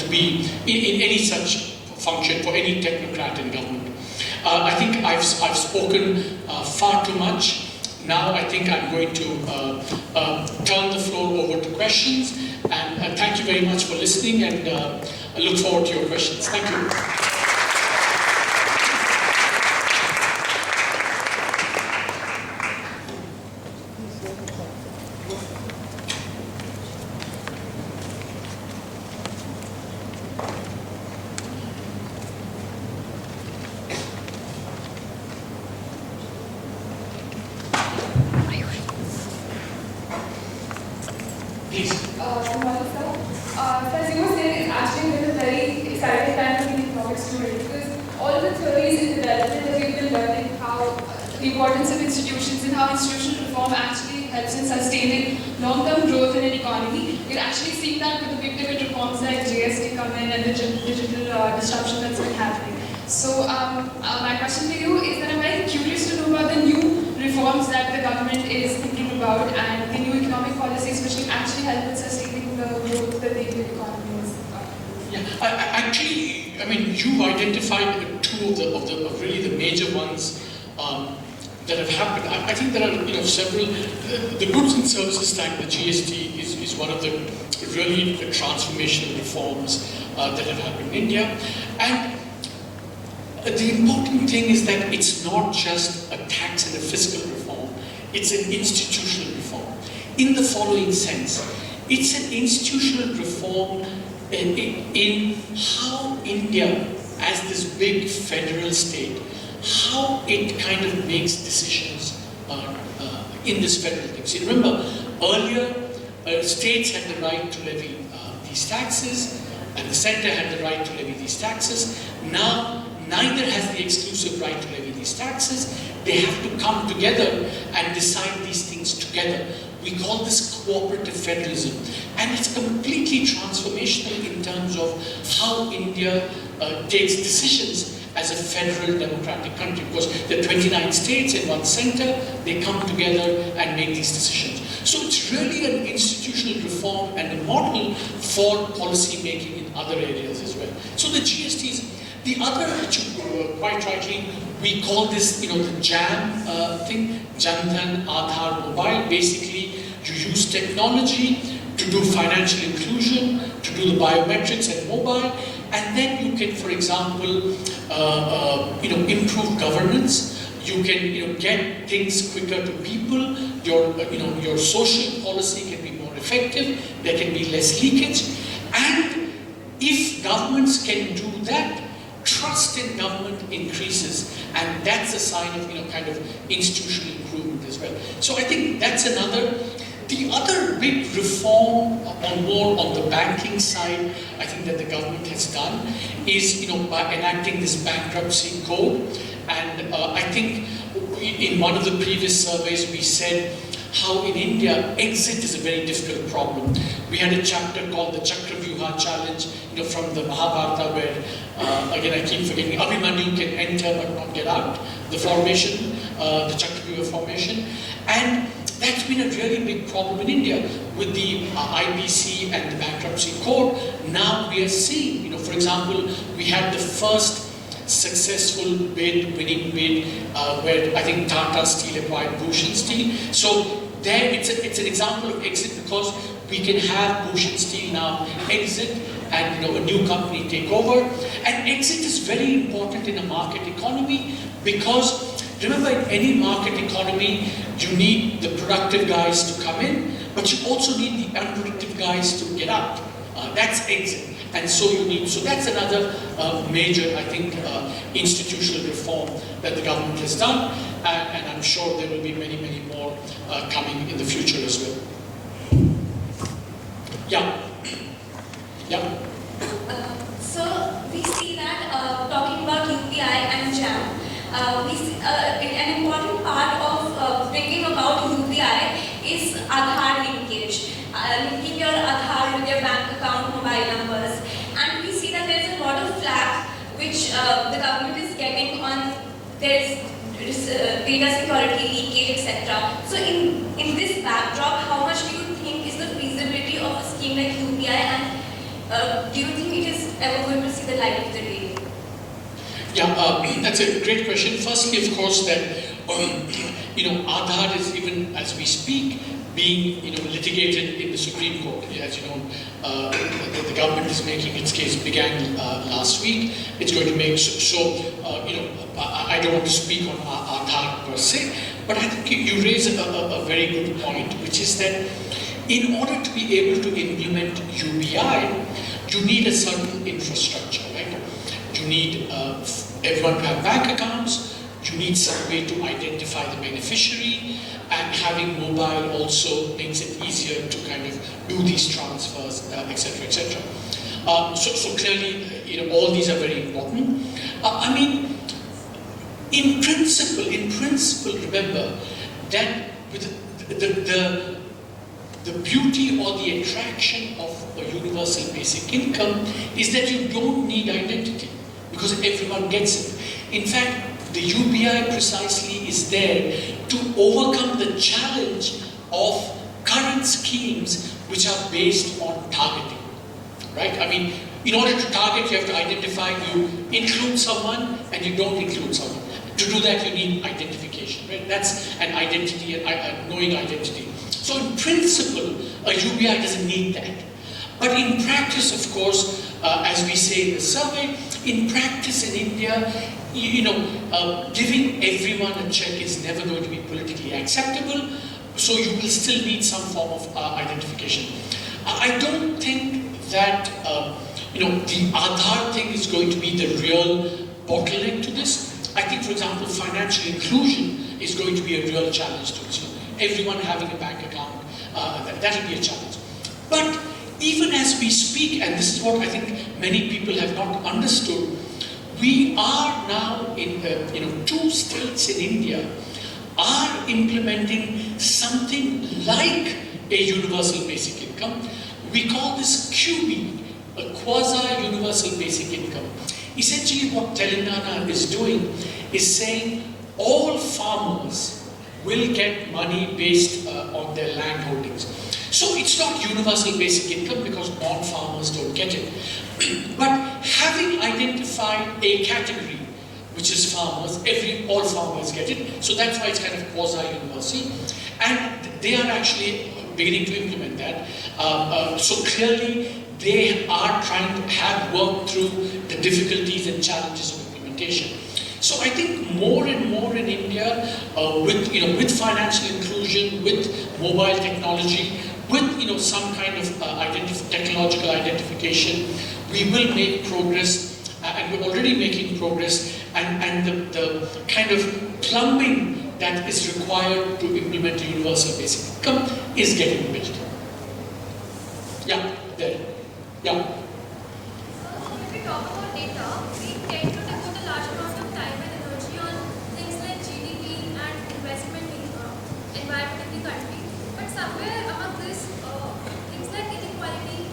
be in any such function for any technocrat in government. I think I've spoken far too much. Now I think I'm going to turn the floor over to questions, and thank you very much for listening, and I look forward to your questions. Thank you. Good morning, sir. As you were saying, it's actually been a very exciting time to be an economics student because all the theories in development that we've been learning, how the importance of institutions and how institutional reform actually helps in sustaining long-term growth in an economy. We're actually seeing that with the big ticket reforms like GST come in and the digital disruption that's been happening. So my question to you is that I'm very curious to know about the new reforms that the government is thinking about and the new economic policies which can actually help in sustaining the growth that the Indian economy is. Yeah, actually, I mean, you identified two of really the major ones that have happened. I think there are several. The goods and services tax, the GST, is one of the really transformational reforms that have happened in India, and the important thing is that it's not just a tax and a fiscal reform, it's an institutional reform. In the following sense, it's an institutional reform in how India, as this big federal state, how it kind of makes decisions in this federal thing. See, remember, earlier states had the right to levy these taxes, and the center had the right to levy these taxes. Now, neither has the exclusive right to levy these taxes. They have to come together and decide these things together. We call this cooperative federalism. And it's completely transformational in terms of how India takes decisions as a federal democratic country. Because there are 29 states in one center, they come together and make these decisions. So it's really an institutional reform and a model for policy making in other areas as well. So the GST is the other, quite rightly, we call this, the JAM thing, Jan Dhan Aadhaar Mobile. Basically, you use technology to do financial inclusion, to do the biometrics and mobile, and then you can, for example, improve governance. You can, get things quicker to people. Your social policy can be more effective. There can be less leakage, and if governments can do that, trust in government increases, and that's a sign of kind of institutional improvement as well. So I think that's another. The other big reform on the banking side, I think that the government has done is by enacting this bankruptcy code, and I think in one of the previous surveys we said how in India exit is a very difficult problem. We had a chapter called the Chakravyuha challenge, from the Mahabharata, where again I keep forgetting, Abhimanyu can enter but not get out. The formation, the Chakravyuha formation, and that's been a really big problem in India with the IBC and the bankruptcy code. Now we are seeing, for example, we had the first successful winning bid, where I think Tata Steel acquired Bhushan Steel. So there it's an example of exit, because we can have Bhushan Steel now exit and a new company take over. And exit is very important in a market economy, because remember, in any market economy, you need the productive guys to come in, but you also need the unproductive guys to get out. That's exit. And so that's another major, I think, institutional reform that the government has done, and I'm sure there will be many, many more coming in the future as well. Yeah. So we see that talking about UPI and JAM, we see, an important part of bringing about UPI is Aadhaar linkage. Linking your Aadhaar with your bank account, mobile numbers, and we see that there is a lot of flack which the government is getting on there's data security, leakage, etc. So in this backdrop, how much do you think is the feasibility of a scheme like UPI, and do you think it is ever going to see the light of the day? Yeah, that's a great question. Firstly, of course, that Aadhaar is, even as we speak, being litigated in the Supreme Court. As you know, the government is making its case, began last week. It's going to make, I don't want to speak on Aadhaar per se, but I think you raise a very good point, which is that in order to be able to implement UBI, you need a certain infrastructure, right? You need everyone to have bank accounts, you need some way to identify the beneficiary, and having mobile also makes it easier to kind of do these transfers, etc., etc. So clearly, all these are very important. I mean, in principle, remember that with the beauty or the attraction of a universal basic income is that you don't need identity because everyone gets it. In fact, the UBI precisely is there to overcome the challenge of current schemes which are based on targeting, right? I mean, in order to target, you have to identify, you include someone and you don't include someone. To do that, you need identification, right? That's an identity, a knowing identity. So in principle, a UBI doesn't need that. But in practice, of course, as we say in the survey, in practice in India, giving everyone a check is never going to be politically acceptable, so you will still need some form of identification. I don't think that, the Aadhaar thing is going to be the real bottleneck to this. I think, for example, financial inclusion is going to be a real challenge to it. Everyone having a bank account, that will be a challenge. But even as we speak, and this is what I think many people have not understood, we are now in, 2 states in India are implementing something like a universal basic income. We call this QB, a quasi-universal basic income. Essentially what Telangana is doing is saying all farmers will get money based on their land holdings. So it's not universal basic income because non-farmers don't get it. But having identified a category, which is farmers, all farmers get it. So that's why it's kind of quasi-universal. And they are actually beginning to implement that. So clearly, they are trying to have worked through the difficulties and challenges of implementation. So I think more and more in India, with financial inclusion, with mobile technology, with some kind of technological identification, we will make progress, and we're already making progress. And the kind of plumbing that is required to implement a universal basic income is getting built. Yeah, there. Yeah. When we talk about data, we tend to devote a large amount of time and energy on things like GDP and investment environment in the country. But somewhere among this, things like inequality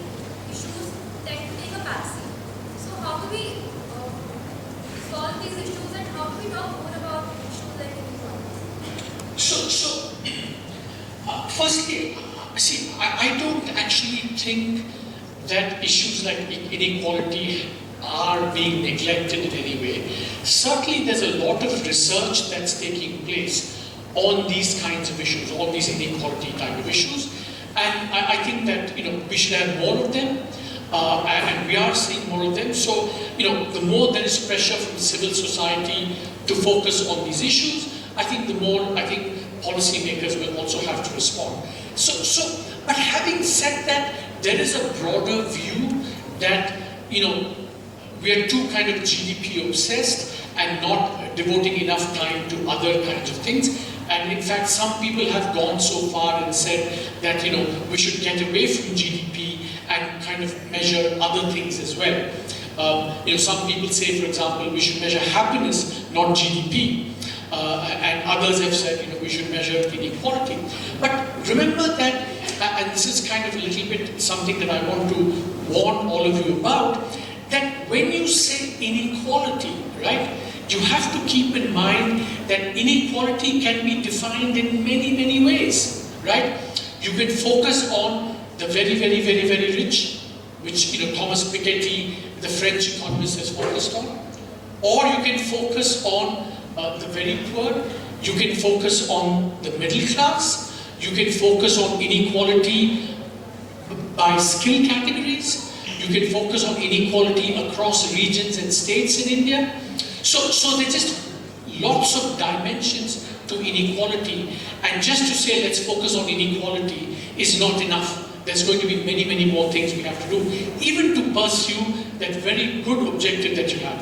issues tend to take a backseat. So how do we solve these issues, and how do we talk more about issues like inequality? Firstly, see, I don't actually think that issues like inequality are being neglected in any way. Certainly there's a lot of research that's taking place on these kinds of issues, on these inequality type of issues, and I think that we should have more of them, and we are seeing more of them. So the more there is pressure from civil society to focus on these issues, I think the more policymakers will also have to respond. But having said that, there is a broader view that, we are too kind of GDP obsessed and not devoting enough time to other kinds of things. And in fact, some people have gone so far and said that, we should get away from GDP and kind of measure other things as well. Some people say, for example, we should measure happiness, not GDP. And others have said, we should measure inequality. But remember that, and this is kind of a little bit something that I want to warn all of you about, that when you say inequality, right, you have to keep in mind that inequality can be defined in many, many ways, right? You can focus on the very, very, very, very rich, which Thomas Piketty, the French economist, has focused on, or you can focus on the very poor, You can focus on the middle class. You can focus on inequality by skill categories. You can focus on inequality across regions and states in India. So there's just lots of dimensions to inequality. And just to say let's focus on inequality is not enough. There's going to be many, many more things we have to do, even to pursue that very good objective that you have.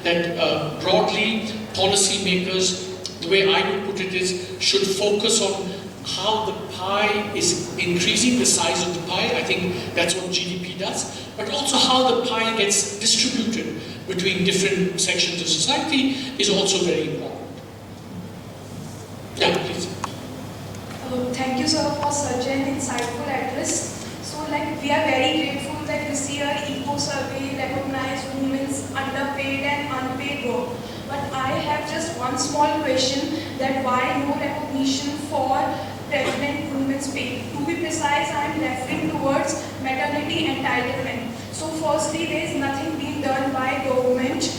That broadly policymakers, the way I would put it is, should focus on how the pie is increasing, the size of the pie. I think that's what GDP does. But also how the pie gets distributed between different sections of society is also very important. Yeah, please. Thank you, sir, for such an insightful address. So, we are very grateful that this year ECO survey recognized women's underpaid and unpaid work. But I have just one small question, that why no recognition for pregnant women's pay? To be precise, I am referring towards maternity entitlement. So firstly, there is nothing being done by government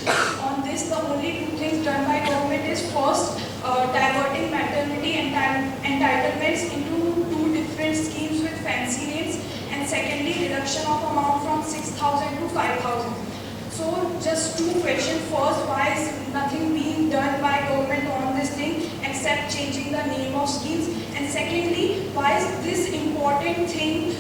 on this. The only two things done by government is first, diverting maternity entitlements into two different schemes with fancy names, and secondly, reduction of amount from 6,000 to 5,000. So just two questions. First, why is nothing being done by government on this thing except changing the name of schemes? And secondly, why is this important thing,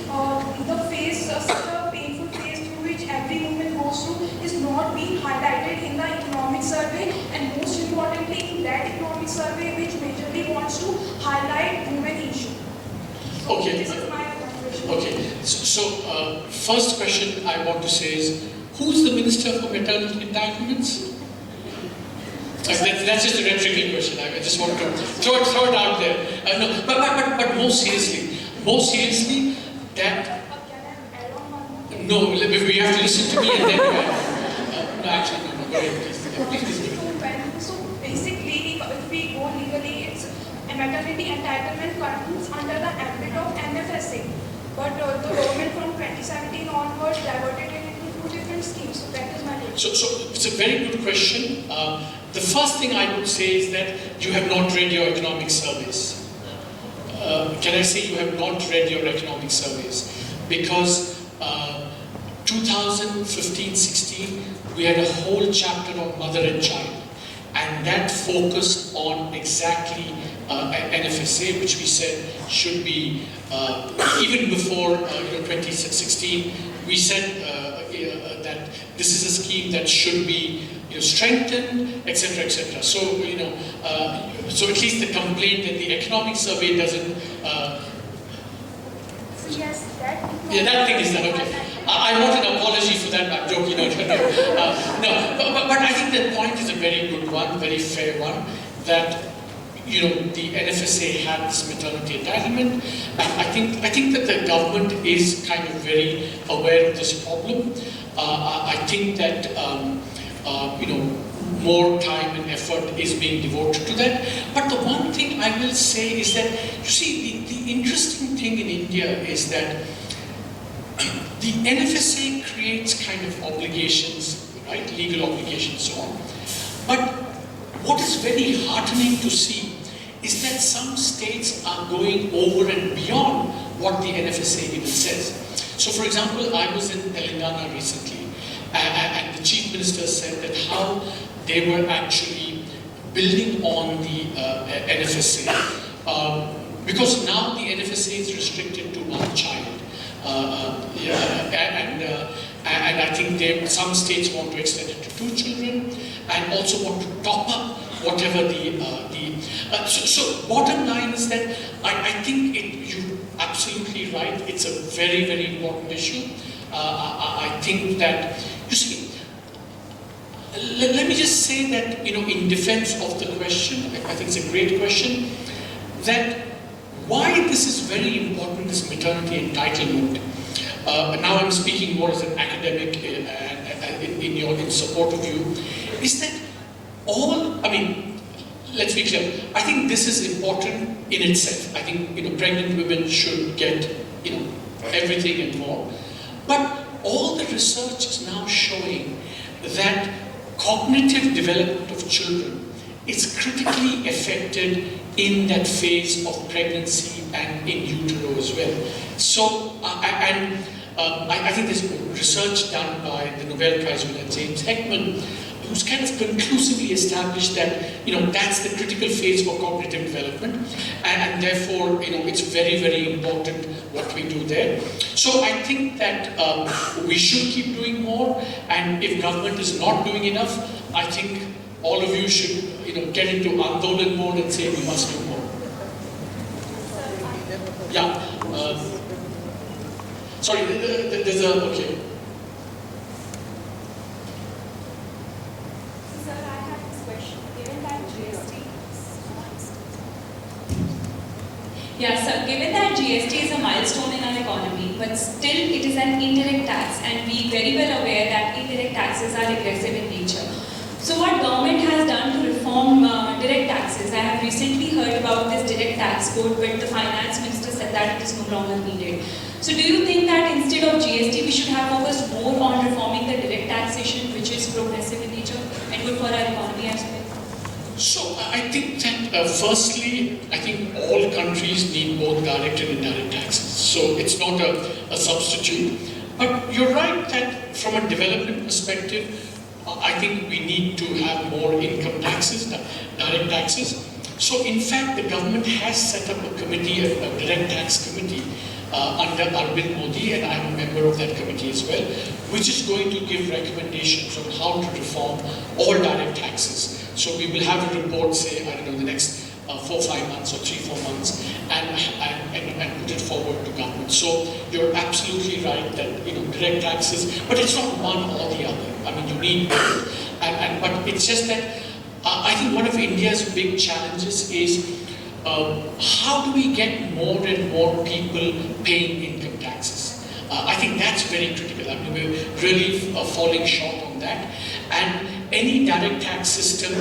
the phase, such a painful phase through which every woman goes through, is not being highlighted in the economic survey, and most importantly in that economic survey which majorly wants to highlight women issue? So Okay. This is my question. Okay. So first question I want to say is, who's the Minister for Maternity Entitlements? That's just a rhetorical question. I just want to throw it out there. No, but more seriously, that. Can I add on one more thing? No, we have to listen to me and then. No, actually, no. Go ahead, please. Please. So basically, if we go legally, it's a maternity entitlement comes under the ambit of MFSA. But the government from 2017 onwards diverted it into two different schemes. So that is my question. So it's a very good question. The first thing I would say is that you have not read your economic surveys. Can I say you have not read your economic surveys? Because 2015-16, we had a whole chapter on mother and child, and that focused on exactly NFSA, which we said should be, even before 2016, we said that this is a scheme that should be strengthened, etc., etc. So so at least the complaint that the economic survey doesn't. Yes, that. Yeah, that thing is done. Okay, I want an apology for that. I'm joking. No, but I think that point is a very good one, very fair one. That the NFSA had this maternity entitlement, and I think that the government is kind of very aware of this problem. I think that more time and effort is being devoted to that. But the one thing I will say is that, you see, the interesting thing in India is that the NFSA creates kind of obligations, right, legal obligations, so on. But what is very heartening to see is that some states are going over and beyond what the NFSA even says. So, for example, I was in Telangana recently, and the Chief Minister said that how they were actually building on the NFSA, because now the NFSA is restricted to one child. And I think some states want to extend it to 2 children, and also want to top up whatever so bottom line is that I think you're absolutely right. It's a very, very important issue. I think that, you see, let me just say that, in defense of the question, I think it's a great question, that why this is very important, this maternity entitlement. Now I'm speaking more as an academic in support of you, is that let's be clear, I think this is important in itself. I think, pregnant women should get, everything and more. But all the research is now showing that cognitive development of children it's critically affected in that phase of pregnancy and in utero as well. So, I think there's research done by the Nobel Prize winner James Heckman, who's kind of conclusively established that, that's the critical phase for cognitive development, and therefore, it's very, very important what we do there. So I think that we should keep doing more, and if government is not doing enough, I think all of you should, get into Andolan mode and say we must do more. Yeah. Sorry, there's a, okay. Sir, I have this question. Given that GST Given that GST is a milestone in our economy, but still it is an indirect tax, and we very well aware that indirect taxes are regressive in nature. So what government has done to reform direct taxes? I have recently heard about this direct tax code, but the finance minister said that it is no longer needed. So do you think that instead of GST, we should have focused more on reforming the direct taxation, which is progressive in nature and good for our economy as well? So I think that firstly, I think all countries need both direct and indirect taxes. So it's not a substitute. But you're right that from a development perspective, I think we need to have more income taxes, direct taxes. So in fact, the government has set up a committee, a direct tax committee, under Arvind Modi, and I'm a member of that committee as well, which is going to give recommendations on how to reform all direct taxes. So we will have a report, say, I don't know, the next 4 or 5 months or 3 or 4 months, and put it forward to government. So you're absolutely right that direct taxes, but it's not one or the other. I mean, you need both. But it's just that I think one of India's big challenges is how do we get more and more people paying income taxes? I think that's very critical. I mean, we're really falling short on that. And any direct tax system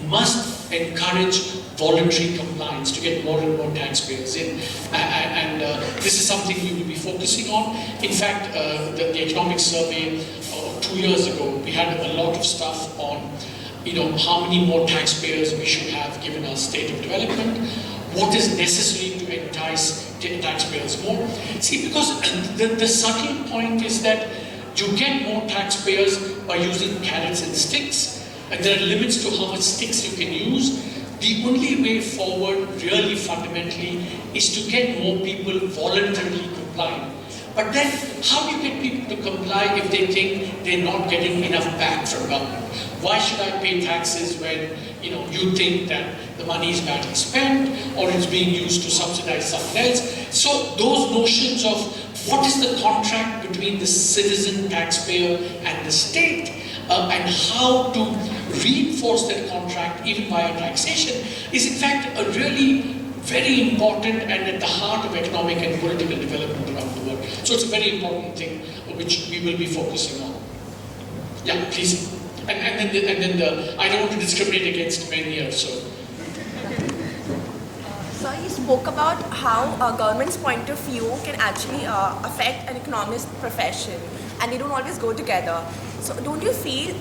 must encourage voluntary compliance to get more and more taxpayers in. And this is something we will be focusing on. In fact, the economic survey 2 years ago, we had a lot of stuff on how many more taxpayers we should have given our state of development, what is necessary to entice taxpayers more. See, because the subtle point is that you get more taxpayers by using carrots and sticks, and there are limits to how much sticks you can use. The only way forward, really fundamentally, is to get more people voluntarily compliant. But then, how do you get people to comply if they think they're not getting enough back from government? Why should I pay taxes when you think that the money is badly spent or it's being used to subsidize something else? So those notions of what is the contract between the citizen, taxpayer, and the state, and how to reinforce that contract even via taxation is in fact a really very important and at the heart of economic and political development around the world. So it's a very important thing which we will be focusing on. Yeah, please. And then I don't want to discriminate against men here, so. So you spoke about how a government's point of view can actually affect an economist profession, and they don't always go together. So don't you feel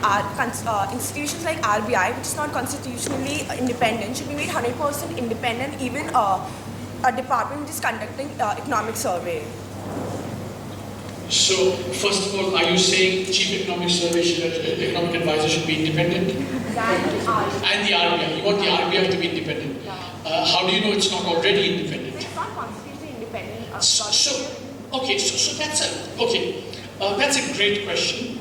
institutions like RBI, which is not constitutionally independent, should be made 100% independent, even a department which is conducting economic survey? So, first of all, are you saying Chief Economic Economic Advisor should be independent? And the RBI. You want the RBI to be independent? How do you know it's not already independent? It's not constitutionally independent. That's a great question.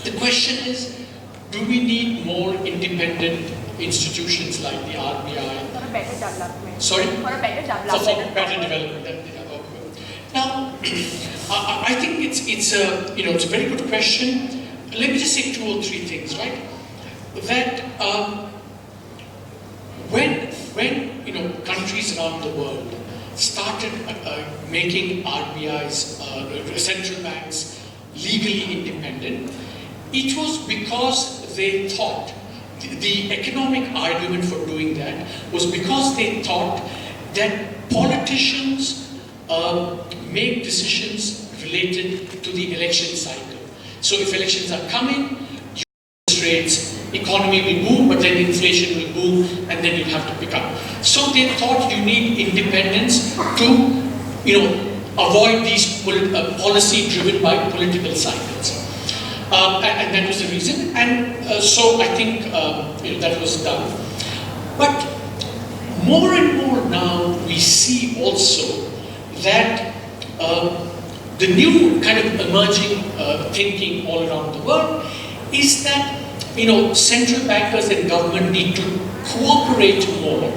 The question is, do we need more independent institutions like the RBI? For a better development. Sorry? For a better development. For better development. Now, I think it's a very good question. Let me just say 2 or 3 things, right? That when countries around the world started making RBIs, central banks, legally independent, it was because they thought, the economic argument for doing that was because they thought that politicians make decisions related to the election cycle. So if elections are coming, interest rates economy will boom, but then inflation will boom, and then you'll have to pick up. So they thought you need independence to, avoid these policy driven by political cycles. And that was the reason. And so I think that was done. But more and more now we see also that the new kind of emerging thinking all around the world is that central bankers and government need to cooperate more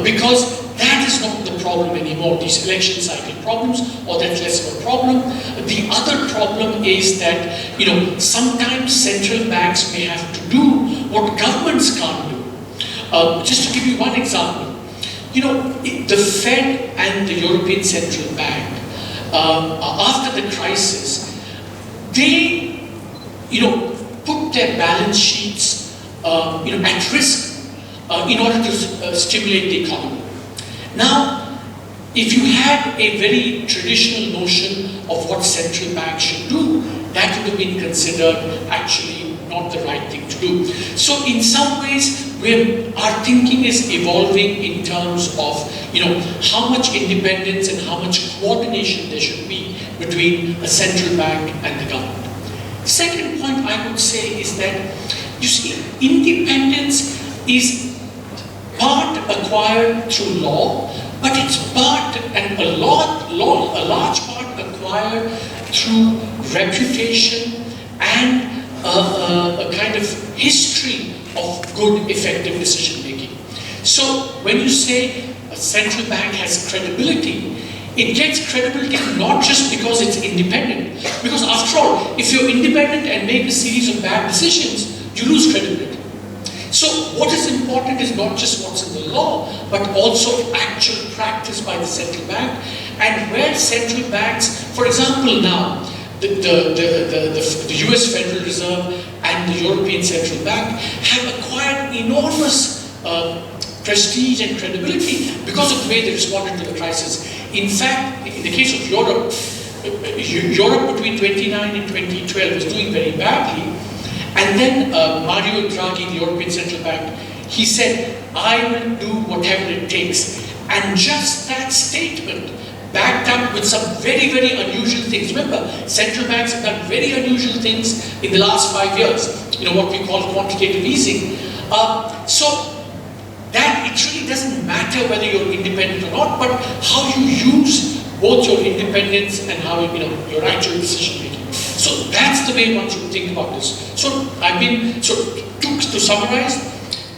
because that is not the problem anymore, these election cycle problems, or that's less of a problem. The other problem is that, sometimes central banks may have to do what governments can't do. Just to give you one example, the Fed and the European Central Bank, after the crisis, they, put their balance sheets, at risk in order to stimulate the economy. Now, if you had a very traditional notion of what central banks should do, that would have been considered actually not the right thing to do. So in some ways, our thinking is evolving in terms of, how much independence and how much coordination there should be between a central bank and the government. Second point I would say is that, you see, independence is part acquired through law, but it's part and a large part acquired through reputation and a kind of history of good, effective decision making. So when you say a central bank has credibility, it gets credibility not just because it's independent, because after all, if you're independent and make a series of bad decisions, you lose credibility. So what is important is not just what's in the law, but also actual practice by the central bank, and where central banks, for example now, the US Federal Reserve and the European Central Bank have acquired enormous prestige and credibility because of the way they responded to the crisis. In fact, in the case of Europe, Europe between 1929 and 2012 was doing very badly. And then Mario Draghi, the European Central Bank, he said, I will do whatever it takes. And just that statement, backed up with some very, very unusual things. Remember, central banks have done very unusual things in the last 5 years, what we call quantitative easing. So that it really doesn't matter whether you're independent or not, but how you use both your independence and how your actual decision making. So that's the way one should think about this. So to summarize,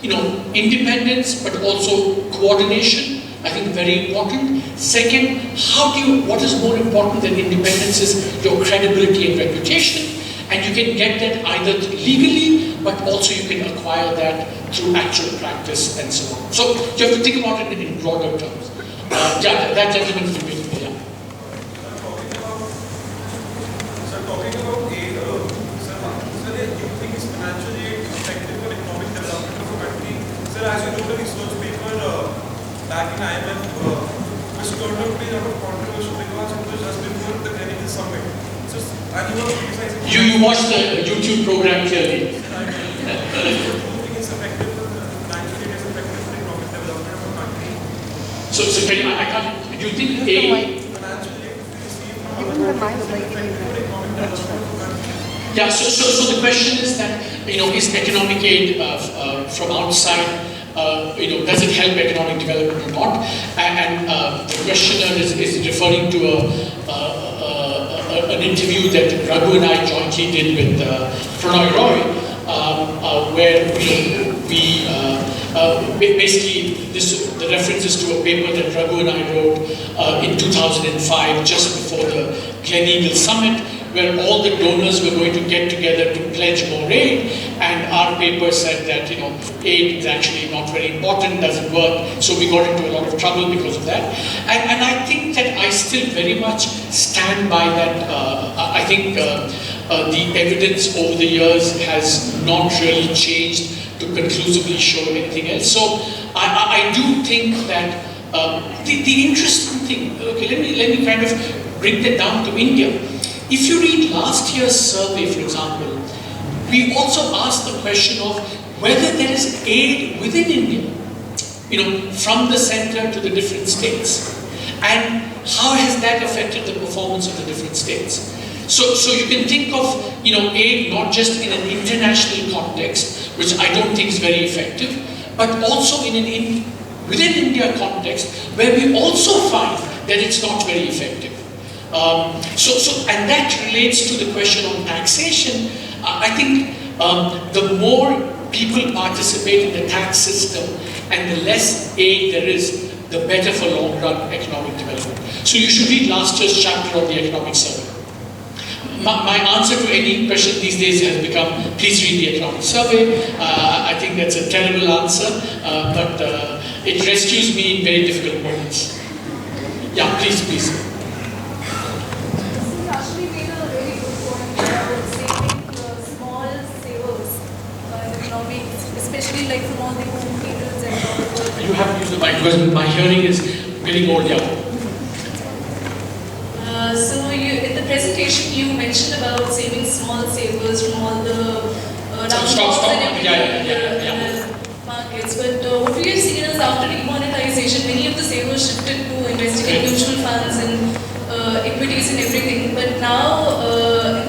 independence, but also coordination, I think very important. Second, what is more important than independence is your credibility and reputation. And you can get that either legally, but also you can acquire that through actual practice and so on. So you have to think about it in broader terms. That gentleman will be here. Talking about aid, sir, do you think is financially effective for economic development of a country? Sir, as you know, the research paper back in IMF was turned out to be a lot of controversial because it was just before the Gleneagles Summit. So, and you were criticizing. You watched the YouTube program clearly. Do you think it's effective financially? It is effective for economic development of a country? So can you, I can't. Do you think aid? Yeah, so the question is that, is economic aid from outside, does it help economic development or not? And the questioner is referring to an interview that Raghu and I jointly did with Prannoy Roy, where we basically the reference is to a paper that Raghu and I wrote in 2005, just before the Gleneagles Summit, where all the donors were going to get together to pledge more aid, and our paper said that aid is actually not very important, doesn't work, so we got into a lot of trouble because of that. And I think that I still very much stand by that. I think the evidence over the years has not really changed to conclusively show anything else. So I do think that the interesting thing, okay, let me kind of bring that down to India. If you read last year's survey, for example, we also asked the question of, whether there is aid within India, from the center to the different states, and how has that affected the performance of the different states. So you can think of aid not just in an international context, which I don't think is very effective, but also within India context, where we also find that it's not very effective. And that relates to the question on taxation. I think the more people participate in the tax system and the less aid there is, the better for long-run economic development. So you should read last year's chapter of the economic survey. My answer to any question these days has become, please read the economic survey. I think that's a terrible answer, but it rescues me in very difficult moments. Yeah, please. This actually made a really good point about saving small savers in economics, especially like from all the home painters and all. You have to use the mic because my hearing is getting old. Yeah. So in the presentation you mentioned about saving small savers from all the downfalls and everything in the markets. But what we have seen is after demonetization, many of the savers shifted to investing in mutual funds and equities and everything. But now,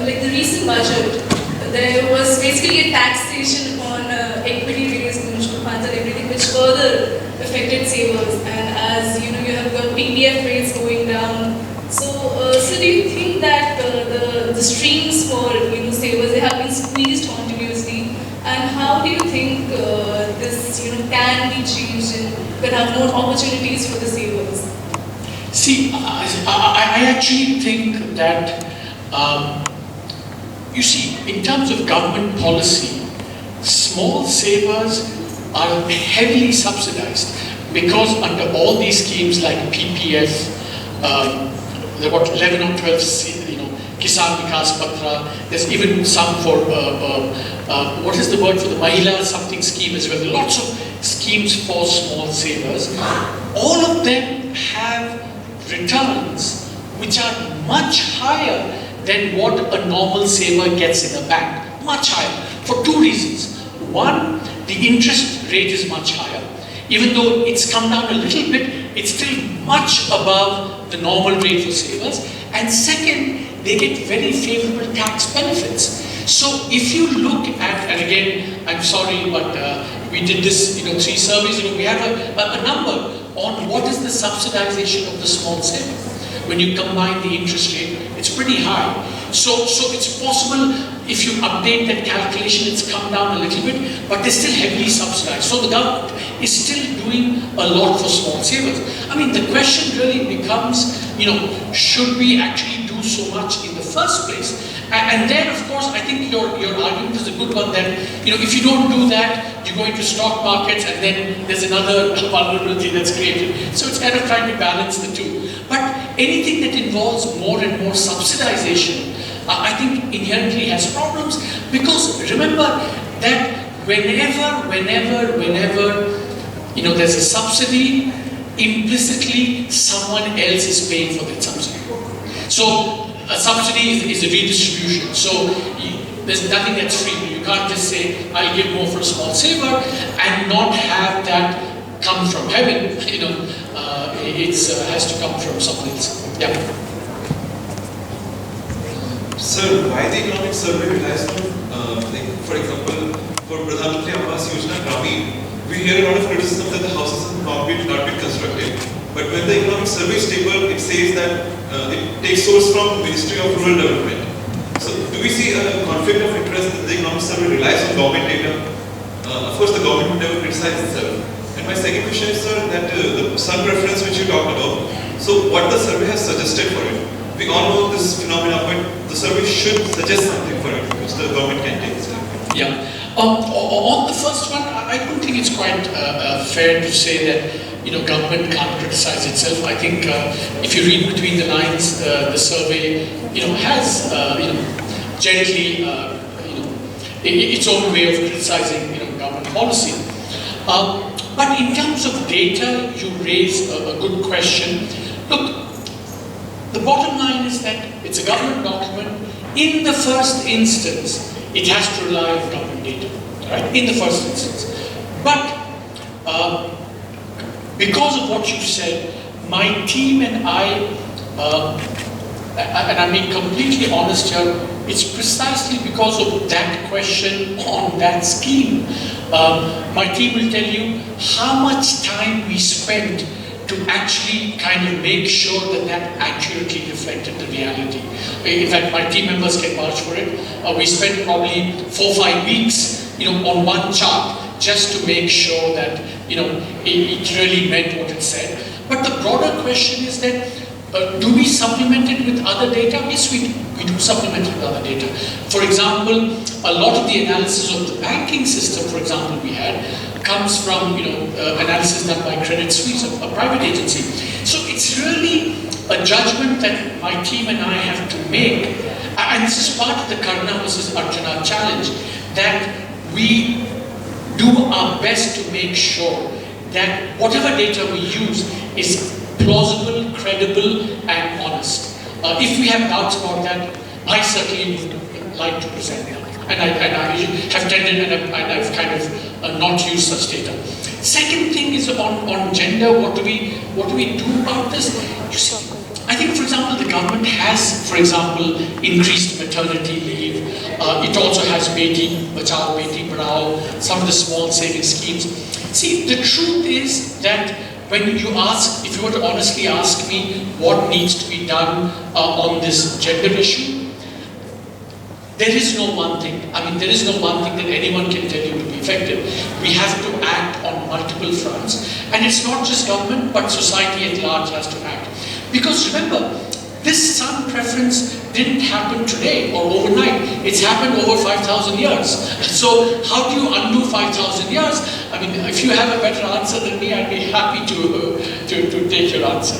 like the recent budget, there was basically a taxation on equity-based mutual funds and everything, which further affected savers. And as you have got PPF rates going down. So do you think that the streams for savers, they have been squeezed continuously, and how do you think this can be changed and can have more opportunities for the savers? See, I actually think that in terms of government policy, small savers are heavily subsidized because under all these schemes like PPF. There are 11 or 12, Kisan Vikas Patra. There's even some for, what is the word for the Mahila something scheme as well. Lots of schemes for small savers. All of them have returns which are much higher than what a normal saver gets in a bank. Much higher. For two reasons. One, the interest rate is much higher. Even though it's come down a little bit, it's still much above the normal rate for savers. And second, they get very favorable tax benefits. So if you look at, and again, I'm sorry, but we did this, 3 surveys, we have a number on what is the subsidization of the small saver. When you combine the interest rate, it's pretty high. So it's possible, if you update that calculation, it's come down a little bit, but they're still heavily subsidized. So the government is still doing a lot for small savers. I mean, the question really becomes, should we actually do so much in the first place? And then, of course, I think your argument is a good one that, if you don't do that, you go into stock markets and then there's another vulnerability that's created. So it's kind of trying to balance the two. But anything that involves more and more subsidization, I think inherently has problems, because remember that whenever there's a subsidy, implicitly someone else is paying for that subsidy. So a subsidy is a redistribution. So there's nothing that's free. You can't just say, I'll give more for a small saver and not have that come from heaven. It has to come from someone else. Yeah. Sir, why the economic survey relies on, for example, for Pradhan Mantri Awas Yojana Gramin, we hear a lot of criticism that the houses in concrete not been constructed. But when the economic survey is stable, it says that it takes source from the Ministry of Rural Development. So, do we see a conflict of interest that the economic survey relies on government data? Of course, the government would never criticize itself. And my second question is, sir, that the sun preference which you talked about, so what the survey has suggested for it? We all know this phenomenon, but the survey should suggest something for it, which the government can take. Yeah. On the first one, I don't think it's quite fair to say that government can't criticize itself. I think if you read between the lines, the survey has gently its own way of criticizing government policy. But in terms of data, you raise a good question. Look, the bottom line is that it's a government document. In the first instance, it has to rely on government data. right, in the first instance. But because of what you said, my team and I, and I'm being completely honest here, it's precisely because of that question on that scheme. My team will tell you how much time we spent to actually kind of make sure that that accurately reflected the reality. In fact, my team members can vouch for it. We spent probably 4 or 5 weeks, on one chart just to make sure that, it really meant what it said. But the broader question is that, do we supplement it with other data? Yes, we do supplement it with other data. For example, a lot of the analysis of the banking system, for example, we had, comes from analysis done by Credit Suisse, a private agency. So it's really a judgment that my team and I have to make, and this is part of the Karna versus Arjuna challenge, that we do our best to make sure that whatever data we use is plausible, credible, and honest. If we have doubts about that, I certainly would like to present them. And I have tended and I've kind of not used such data. Second thing is on gender. What do we do about this? You see, I think, for example, the government has, for example, increased maternity leave. It also has Beti Bachao, Beti Padhao, some of the small saving schemes. See, the truth is that when you ask, if you were to honestly ask me what needs to be done on this gender issue, there is no one thing. There is no one thing that anyone can tell you to be effective. We have to act on multiple fronts. And it's not just government, but society at large has to act. Because remember, this son preference didn't happen today or overnight. It's happened over 5,000 years. So how do you undo 5,000 years? If you have a better answer than me, I'd be happy to take your answer.